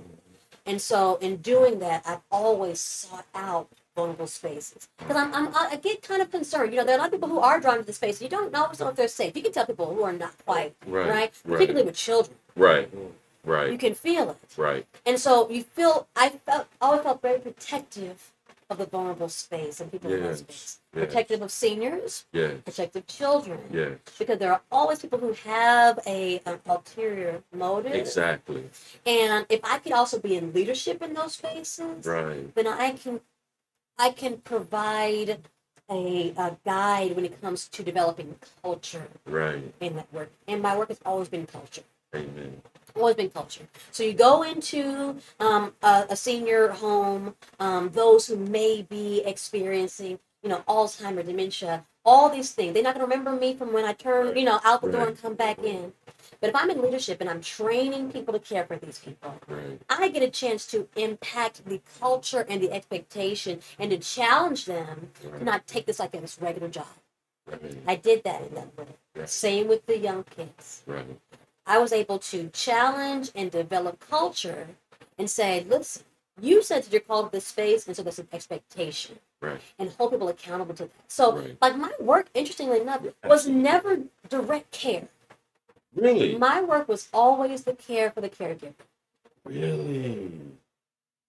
And so in doing that, I've always sought out vulnerable spaces. Because I get kind of concerned. There are a lot of people who are drawn to the space. You don't always know if they're safe. You can tell people who are not quite, right? Particularly with children. Right. You can feel it. Right. And so always felt very protective of the vulnerable space and people in that space. Protective of seniors, protective of children. Because there are always people who have an ulterior motive. Exactly. And if I could also be in leadership in those spaces, then I can provide a guide when it comes to developing culture in that work. And my work has always been culture. Amen. Always been culture. So you go into a senior home, those who may be experiencing, Alzheimer's, dementia, all these things. They're not going to remember me from when I turn, out the door and come back in. But if I'm in leadership and I'm training people to care for these people, I get a chance to impact the culture and the expectation and to challenge them to not take this like it's regular job. I did that in that way. Same with the young kids. I was able to challenge and develop culture and say, listen, you said that you're called to this space, and so there's an expectation. And hold people accountable to that. So, like, my work, interestingly enough, was never direct care. Really? My work was always the care for the caregiver. Really?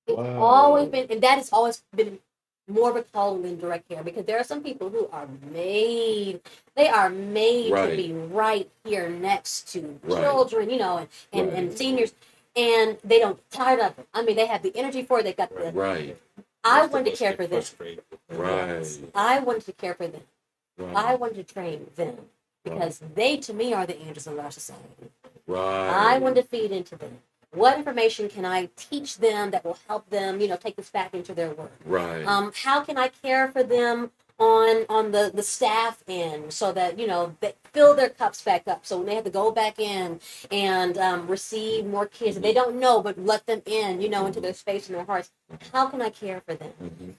It's always been, and that has always been more of a calling than direct care, because there are some people who are made to be right here next to children, and seniors, and they don't get tired of it. I mean, they have the energy for it. They got the I wanted to care for them. I wanted to care for them. I wanted to train them because they, to me, are the angels of our society. I wanted to feed into them. What information can I teach them that will help them, take this back into their work? How can I care for them on the staff end so that, they fill their cups back up. So when they have to go back in and receive more kids that they don't know, but let them in, into their space and their hearts. How can I care for them?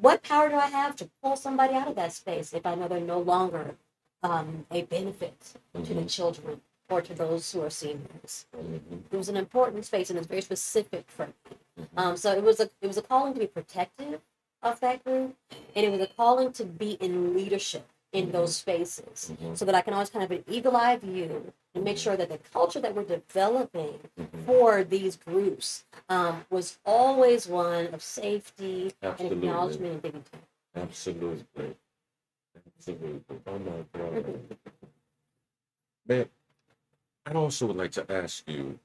What power do I have to pull somebody out of that space if I know they're no longer a benefit to the children or to those who are seniors? It was an important space, and it's very specific for me. So it was a calling to be protective of that group, and it was a calling to be in leadership in those spaces, so that I can always kind of have an eagle-eye view and make sure that the culture that we're developing for these groups was always one of safety and acknowledgement and dignity. Absolutely. Oh my God. Man, I'd also would like to ask you,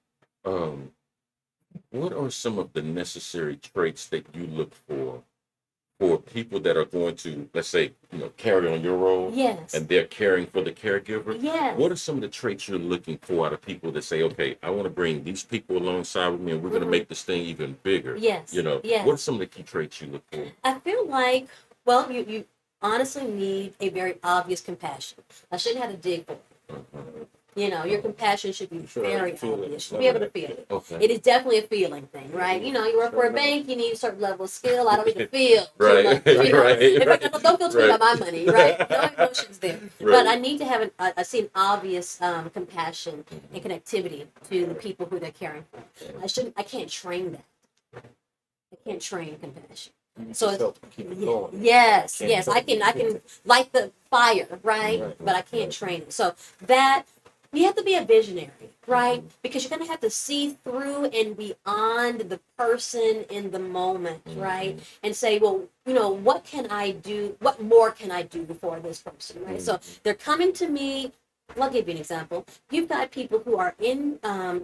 what are some of the necessary traits that you look for people that are going to, let's say, carry on your role? Yes. And they're caring for the caregiver? Yes. What are some of the traits you're looking for out of people that say, okay, I want to bring these people alongside with me and we're going to make this thing even bigger? Yes. Yes. What are some of the key traits you look for? I feel like, well, you honestly need a very obvious compassion. I shouldn't have to dig for it. Your compassion should be very obvious. You should be able to feel it. It is definitely a feeling thing, right? You work for a bank, you need a certain level of skill. I don't need to feel too much. In fact, I don't feel too much about my money, right? No emotions there. But I need to have an obvious compassion and connectivity to the people who they're caring for. I can't train that. I can't train compassion. So yes, I can light the fire, right? But I can't train it. So that you have to be a visionary, right? Because you're going to have to see through and beyond the person in the moment, right? And say, well, what can I do? What more can I do for this person, right? So they're coming to me. I'll give you an example. You've got people who are in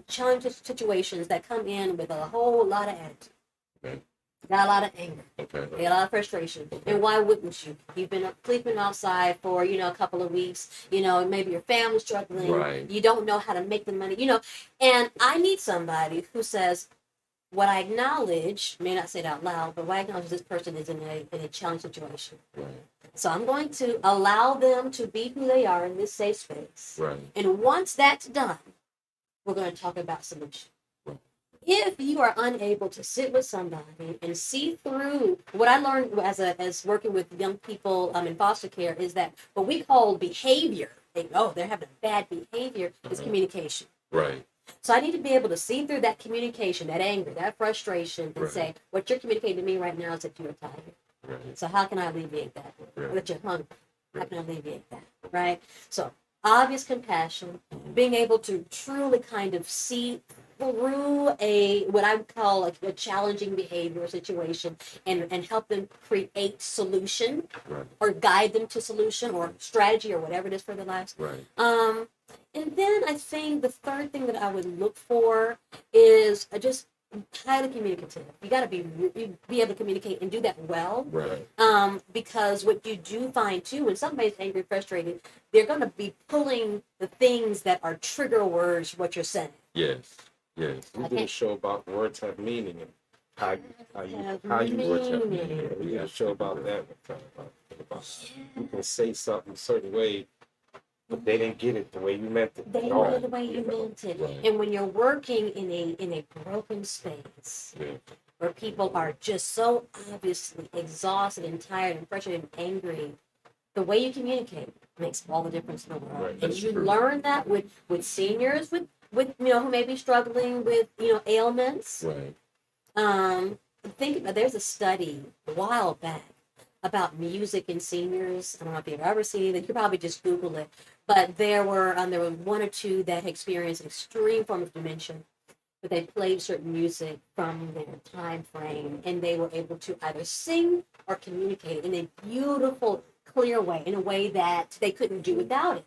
challenging situations that come in with a whole lot of attitude. Okay. Got a lot of anger. Okay. Got a lot of frustration. And why wouldn't you? You've been sleeping outside for, a couple of weeks. Maybe your family's struggling. Right. You don't know how to make the money, And I need somebody who says, what I acknowledge, may not say it out loud, but what I acknowledge this person is in a challenging situation. Right. So I'm going to allow them to be who they are in this safe space. Right. And once that's done, we're going to talk about solution. Right. If you are unable to sit with somebody and see through, what I learned as working with young people in foster care is that what we call behavior, they're having a bad behavior, is communication. Right. So I need to be able to see through that communication, that anger, that frustration, and Right. say, what you're communicating to me right now is that you're tired. Right. So how can I alleviate that? Right. Or that you're hungry. How can I alleviate that? Right? So obvious compassion, being able to truly kind of see through what I would call a challenging behavior or situation and help them create solution Right. or guide them to solution or strategy or whatever it is for their lives. Right. And then I think the third thing that I would look for is just highly communicative. You got to be able to communicate and do that well. Right. Because what you do find too, when somebody's angry, frustrated, they're going to be pulling the things that are trigger words for what you're saying. Yes. Yes. We did a show about words have meaning and how you Words have meaning. Yeah, we did a show about that. About you can say something a certain way, but they didn't get it the way you meant it. They don't get the way you meant it. Right. And when you're working in a broken space, Yeah. where people are just so obviously exhausted and tired and frustrated and angry, the way you communicate makes all the difference in the world. Right, And that's you true. learn that with seniors, with who may be struggling with ailments. Right. Think about, there's a study a while back about music and seniors. I don't know if you've ever seen it. You could probably just Google it. But there were one or two that experienced an extreme form of dementia, but they played certain music from their time frame, and they were able to either sing or communicate in a beautiful, clear way, in a way that they couldn't do without it.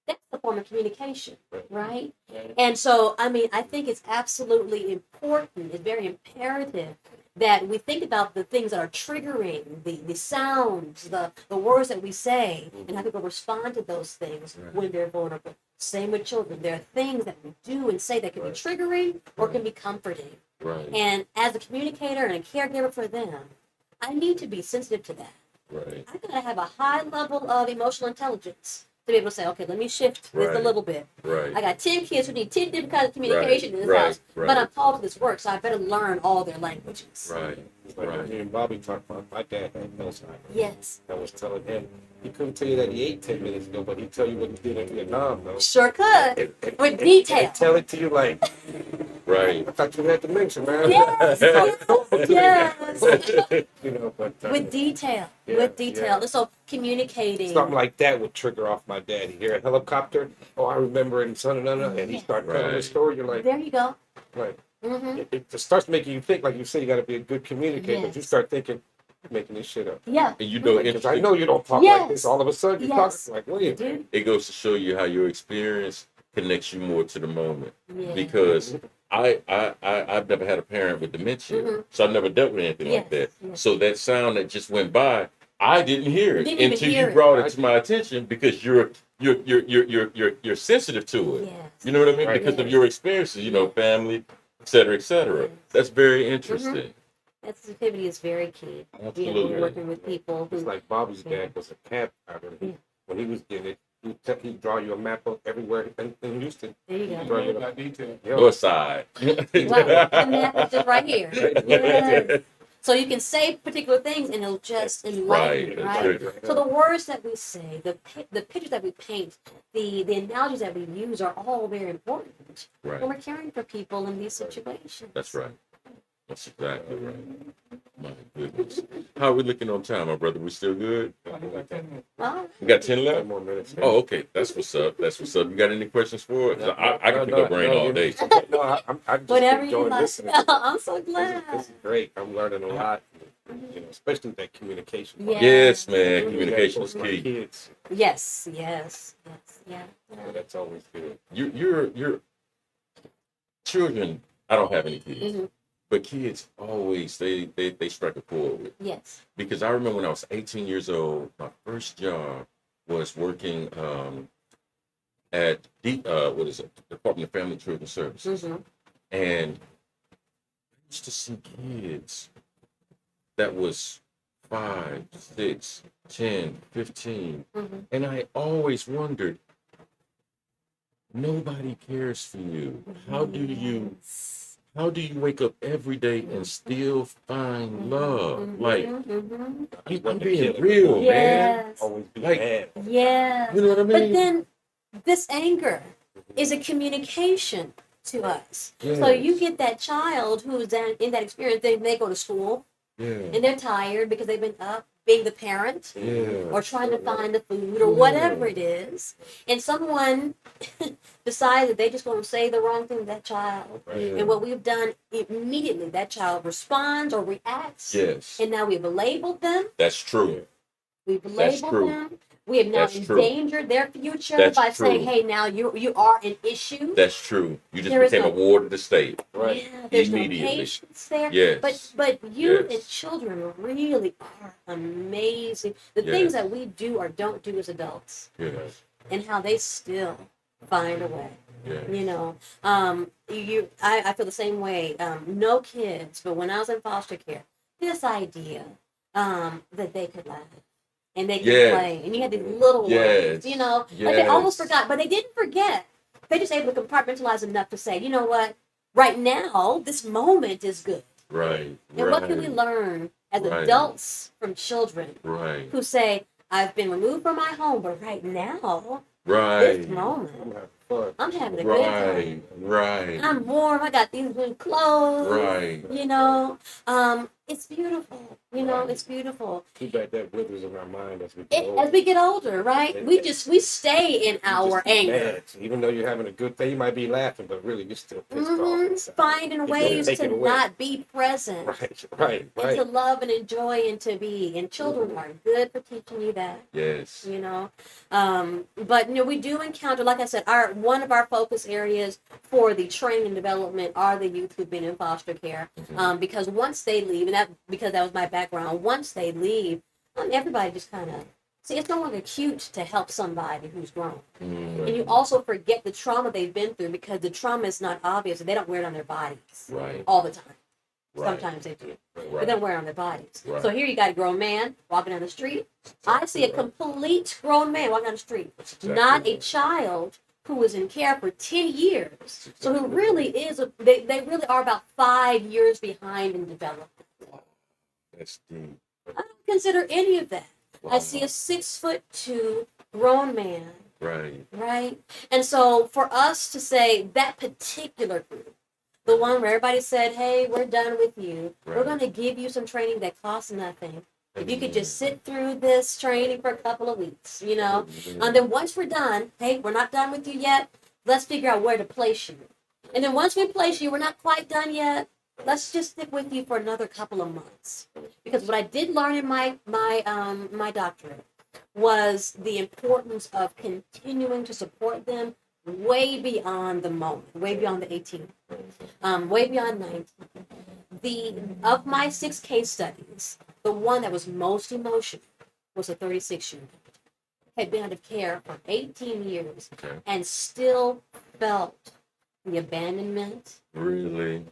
That's the form of communication, right? And so, I think it's absolutely important, it's very imperative that we think about the things that are triggering, the sounds, the words that we say, and how people respond to those things when they're vulnerable. Same with children. There are things that we do and say that can be triggering or can be comforting. Right. And as a communicator and a caregiver for them, I need to be sensitive to that. Right. I gotta have a high level of emotional intelligence to be able to say, okay, let me shift this a little bit. Right. I got 10 kids who need 10 different kinds of communication in this house, but I'm called to this work, so I better learn all their languages. Right. Like me and Bobby talked about, my dad had Alzheimer's. Yes. I was telling him, he couldn't tell you that he ate 10 minutes ago, but he'd tell you what he did in Vietnam, though. Sure could. With detail. And tell it to you like, Right. I thought you had dementia, man. Yes. Yes. But With detail. yeah, With detail. yeah. And so communicating. something like that would trigger off my dad. You hear a helicopter, oh, I remember in son and he started telling the Right. story. You're like, There you go. right. Mm-hmm. It just starts making you think, like you say, you got to be a good communicator. But you Yes. start thinking, you're making this shit up. Yeah. And you know, Because I interesting, know you don't talk Yes. like this. All of a sudden, you Yes. talk like William. Dude. it goes to show you how your experience connects you more to the moment. Yeah. Because I've never had a parent with dementia, Mhm. so I've never dealt with anything like that. Yes, yes. So that sound that just went by, I didn't hear it Didn't even until hear you it. brought it to my attention because you're sensitive to it. Yes. You know what I mean? Right. Because of your experiences, family, et cetera, et cetera. Yes. That's very interesting. That sensitivity is very key. Absolutely. Working with people who It's like Bobby's dad was a cab driver. When he was getting it, he'd draw you a map of everywhere in Houston. there you He'd draw you go. that detail. North side. Well, and that was just right here. Yes. So you can say particular things and it'll just enlighten you, Right. right? So the words that we say, the pictures that we paint, the analogies that we use are all very important Right. when we're caring for people in these situations. That's right. That's exactly right. My goodness. How are we looking on time, my brother? We still good? Well, We got 10 left? 10 more minutes. Oh, okay. That's what's up. That's what's up. You got any questions for us? I can pick up brain all day. No, I'm just whatever you enjoying like. listening. I'm so glad. This is great. I'm learning a lot, especially that communication part. Yes, man. Yeah, Communication is for my key. kids. Yes. Yeah. So that's always good. You're children. I don't have any kids, Mm-hmm. but kids always they strike a chord with. Yes. Because I remember when I was 18 years old, my first job was working at Department of Family and Children Services, Mm-hmm. and I used to see kids that was 5, 6, 10, 15, Mm-hmm. and I always wondered, nobody cares for you. How do you wake up every day and still find love? Like, I'm being real, man. Yes. Always be Like, mad. Yes. You know what I mean? But then this anger is a communication to us. Yes. So you get that child who's in that experience, they go to school Yeah. and they're tired because they've been up being the parent Yeah. or trying to find the food or whatever it is. And someone decides that they just want to say the wrong thing to that child. Right. And what we've done immediately, that child responds or reacts. Yes. And now we've labeled them. That's true. We've That's labeled true. them. We have now That's true. endangered their future That's by true. saying, "Hey, now you are an issue." That's true. You just There is became a no- ward of the state. Right. Yeah, there's no Immediately. patience there. Yes. But youth Yes. and children really are amazing. The Yes. things that we do or don't do as adults, Yes. and how they still find a way. Yes. You know, I feel the same way. No kids, but when I was in foster care, this idea that they could laugh and they could Yes. play, and you had these little Yes. ones, you know, like they Yes. almost forgot, but they didn't forget. They just able to compartmentalize enough to say, you know what, right now this moment is good. Right. And what can we learn as Right. adults from children Right. who say, I've been removed from my home, but right now, Right. this moment, I'm having fun. I'm having a good time. Right. Right. I'm warm. I got these new clothes. Right. You know, it's beautiful. You know, Right. it's beautiful. Too bad that withers in our mind as we get older. As we get older, right? We stay in You our just be anger. mad. Even though you're having a good day, you might be laughing, but really you're still pissed off. inside. Finding You ways take it to away. not be present. Right. And to love and enjoy and to be. And children are good for teaching you that. Yes. You know, but we do encounter, like I said, one of our focus areas for the training and development are the youth who've been in foster care, because once they leave, because that was my background, once they leave, everybody just kind of see, it's no longer cute to help somebody who's grown. And you also forget the trauma they've been through, because the trauma is not obvious and they don't wear it on their bodies Right. all the time. Right. Sometimes they do, Right. but they don't wear it on their bodies. Right. So here you got a grown man walking down the street. I see a complete grown man walking down the street, That's exactly not a right. child who was in care for 10 years. So who really is, they really are about 5 years behind in development. That's deep. I don't consider any of that. Wow. I see a 6'2" grown man, Right. right? And so for us to say that particular group, the one where everybody said, hey, we're done with you. We're Right. going to give you some training that costs nothing. If you could just sit through this training for a couple of weeks, you know. And then once we're done, hey, we're not done with you yet. Let's figure out where to place you. And then once we place you, we're not quite done yet. Let's just stick with you for another couple of months. Because what I did learn in my doctorate was the importance of continuing to support them way beyond the moment, way beyond the 18, way beyond 19. Of my 6 case studies, the one that was most emotional was a 36-year-old. Had been out of care for 18 years Okay. and still felt the abandonment, Really?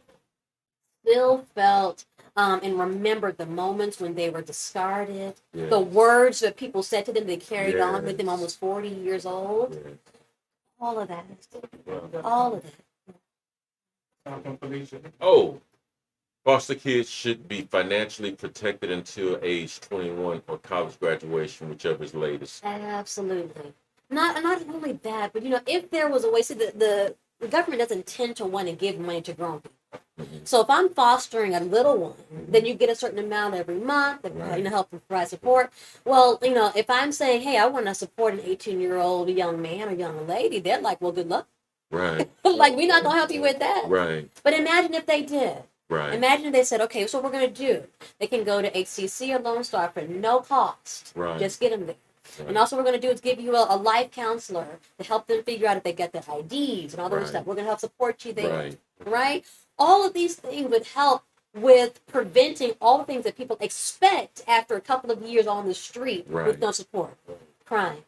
still felt and remembered the moments when they were discarded, Yes. the words that people said to them, they carried on with them Yes. almost 40 years old. Yes. All of that. Wow. All of that. Oh, foster kids should be financially protected until age 21 or college graduation, whichever is latest. Absolutely. Not only that, but if there was a way, see, the government doesn't tend to want to give money to grown people. So if I'm fostering a little one, then you get a certain amount every month, help and provide support. Well, if I'm saying, hey, I want to support an 18-year-old young man or young lady, they're like, well, good luck. Right. Like, we're not going to help you with that. Right. But imagine if they did. Right. Imagine if they said, okay, so what we're going to do. They can go to HCC or Lone Star for no cost. Right. Just get them there. Right. And also what we're going to do is give you a life counselor to help them figure out if they get their IDs and all those stuff. We're going to help support you there. Right? All of these things would help with preventing all the things that people expect after a couple of years on the street with no support. Crime.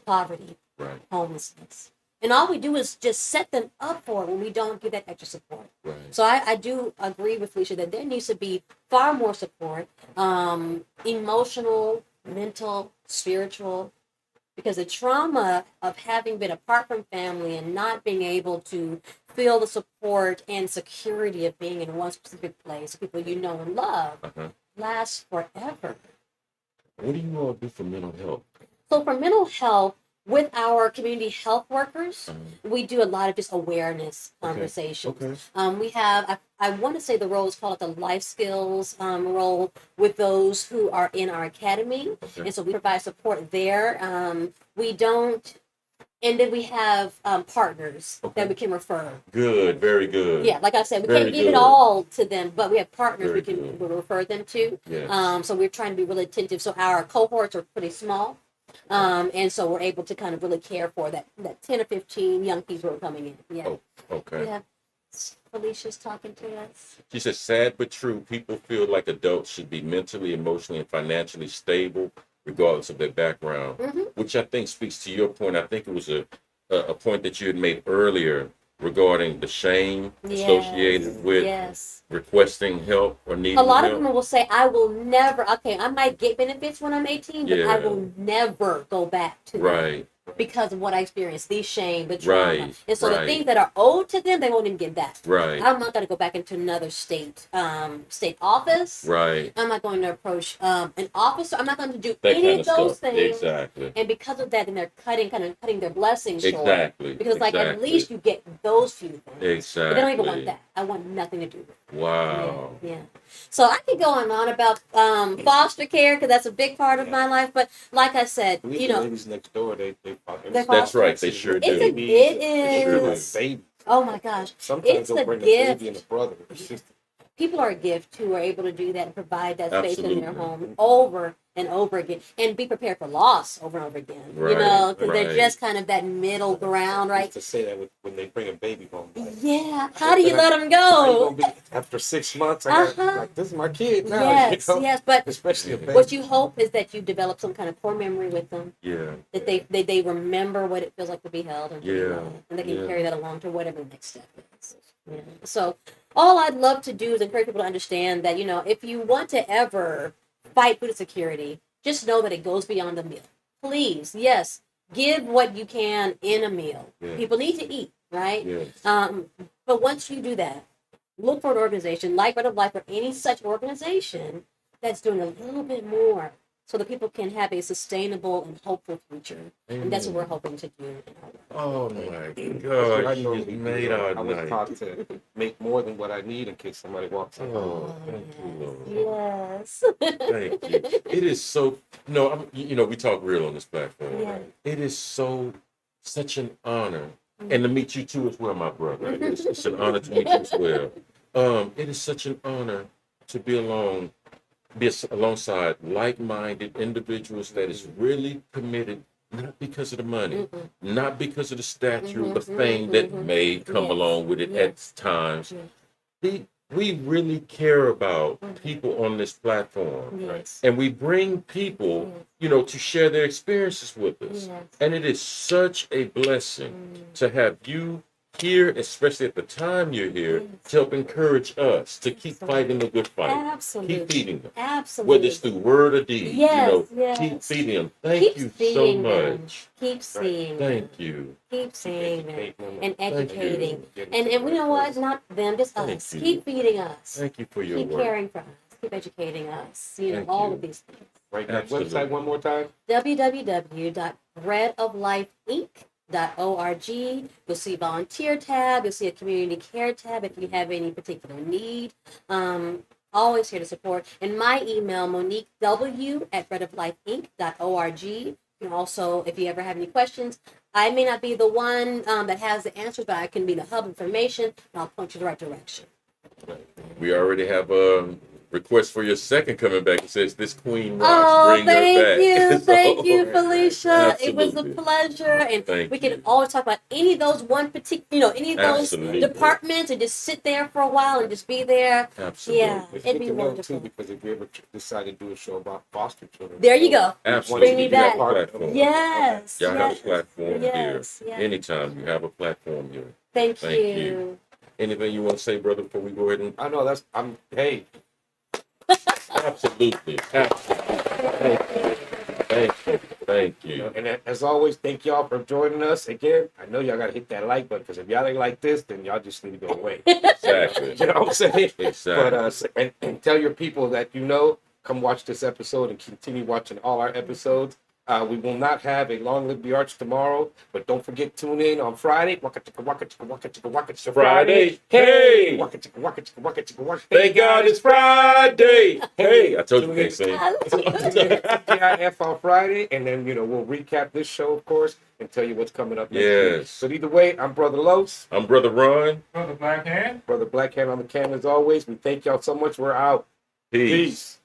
Poverty. Homelessness. And all we do is just set them up for it when we don't give that extra support. Right. So I do agree with Felicia that there needs to be far more support, emotional, mental, spiritual, because the trauma of having been apart from family and not being able to feel the support and security of being in one specific place, people you know and love, lasts forever. What do you all do for mental health? So for mental health, with our community health workers, we do a lot of just awareness conversations. We have, I want to say the role is called the life skills role with those who are in our academy. And so we provide support there. We don't, and then we have partners that we can refer. Good, very good. Yeah, like I said, we can't give it all to them, but we have partners we can refer them to. Yes. So we're trying to be really attentive. So our cohorts are pretty small. And so we're able to kind of really care for that 10 or 15 young people who are coming in. Yeah. Oh, okay. Yeah. Felicia's talking to us. She says, sad but true, people feel like adults should be mentally, emotionally, and financially stable, regardless of their background, which I think speaks to your point. I think it was a point that you had made earlier regarding the shame associated with requesting help or needing help. A lot of them will say, I will never, I might get benefits when I'm 18, but I will never go back to them because of what I experienced, the shame, the trauma. And so the things that are owed to them, they won't even get that. I'm not going to go back into another state office. I'm not going to approach an officer. I'm not going to do that any of those things. Exactly. And because of that, then they're cutting their blessings short. Because at least you get those few things. Exactly. But they don't even want that. I want nothing to do with it. Wow. Yeah. So I could go on about foster care because that's a big part of my life. But like I said, the ladies next door, they that's right. They sure do. It is. Oh my gosh. Sometimes they'll bring a baby and a brother or sister. People are a gift who are able to do that and provide that space in their home over and over again, and be prepared for loss over and over again. Because they're just kind of that middle ground, right? To say that when they bring a baby home. Like, how do you let them go? After 6 months, like, this is my kid now. Yes, but especially a baby. What you hope is that you develop some kind of core memory with them. Yeah. That they remember what it feels like to be held and to be loved, and they can carry that along to whatever the next step is. Yeah. So all I'd love to do is encourage people to understand that, if you want to ever fight food insecurity, just know that it goes beyond a meal. Please, yes, give what you can in a meal. People need to eat, right? But once you do that, look for an organization like Bread of Life or any such organization that's doing a little bit more so that people can have a sustainable and hopeful future. And that's what we're hoping to do. Oh my God, you made our I was taught to make more than what I need in case somebody walks in. Oh, thank you, Lord. Yes. Thank you. It is so, we talk real on this platform. Right? It is such an honor. And to meet you too as well, my brother. It's an honor to meet you as well. It is such an honor to be alongside like-minded individuals that is really committed, not because of the money, not because of the stature, the fame that may come along with it at times. We really care about people on this platform. And we bring people, to share their experiences with us. And it is such a blessing to have you here, especially at the time you're here, to help encourage us to keep fighting the good fight. Absolutely. Keep feeding them. Absolutely. Whether it's through word or deed. Keep feeding them. Thank you so much. Keep seeing them. Thank you. Keep seeing them and educating. And we know what? Not them, just us. Keep feeding us. Thank you for your work. Keep caring for us. Keep educating us. All of these things. Right. That website one more time. www.breadoflifeinc.com. You'll see volunteer tab. You'll see a community care tab if you have any particular need. Always here to support. And my email, moniquew@breadoflifeinc.org. You can also, if you ever have any questions, I may not be the one that has the answers, but I can be the hub information, and I'll point you the right direction. We already have a request for your second coming back. It says this Queen Rocks, bring her back. Thank you, Felicia. Absolutely. It was a pleasure, and Thank we you. can always talk about any of those any of those departments, and just sit there for a while and just be there. Absolutely. Yeah, it'd be wonderful. Too, because if we ever decide to do a show about foster children, there you go. Absolutely. Bring me back. Yes. Y'all have a Yes. platform Yes. here. Anytime you have a platform here. Thank Thank you. you. Anything you want to say, brother, before we go ahead and... I know hey. Absolutely. Thank you. And as always, thank y'all for joining us again. I know y'all gotta hit that like button, because if y'all ain't like this, then y'all just need to go away. Exactly. You know what I'm saying? Exactly. But and tell your people that come watch this episode and continue watching all our episodes. We will not have a Long Live the Arts tomorrow, but don't forget, tune in on Friday. Friday. Hey! Thank God it's Friday. Hey, I told you can't sing. GNAFC on Friday, and then we'll recap this show, of course, and tell you what's coming up next week. So either way, I'm Brother Los. I'm Brother Ron. Brother Blackhand on the camera as always. We thank y'all so much. We're out. Peace.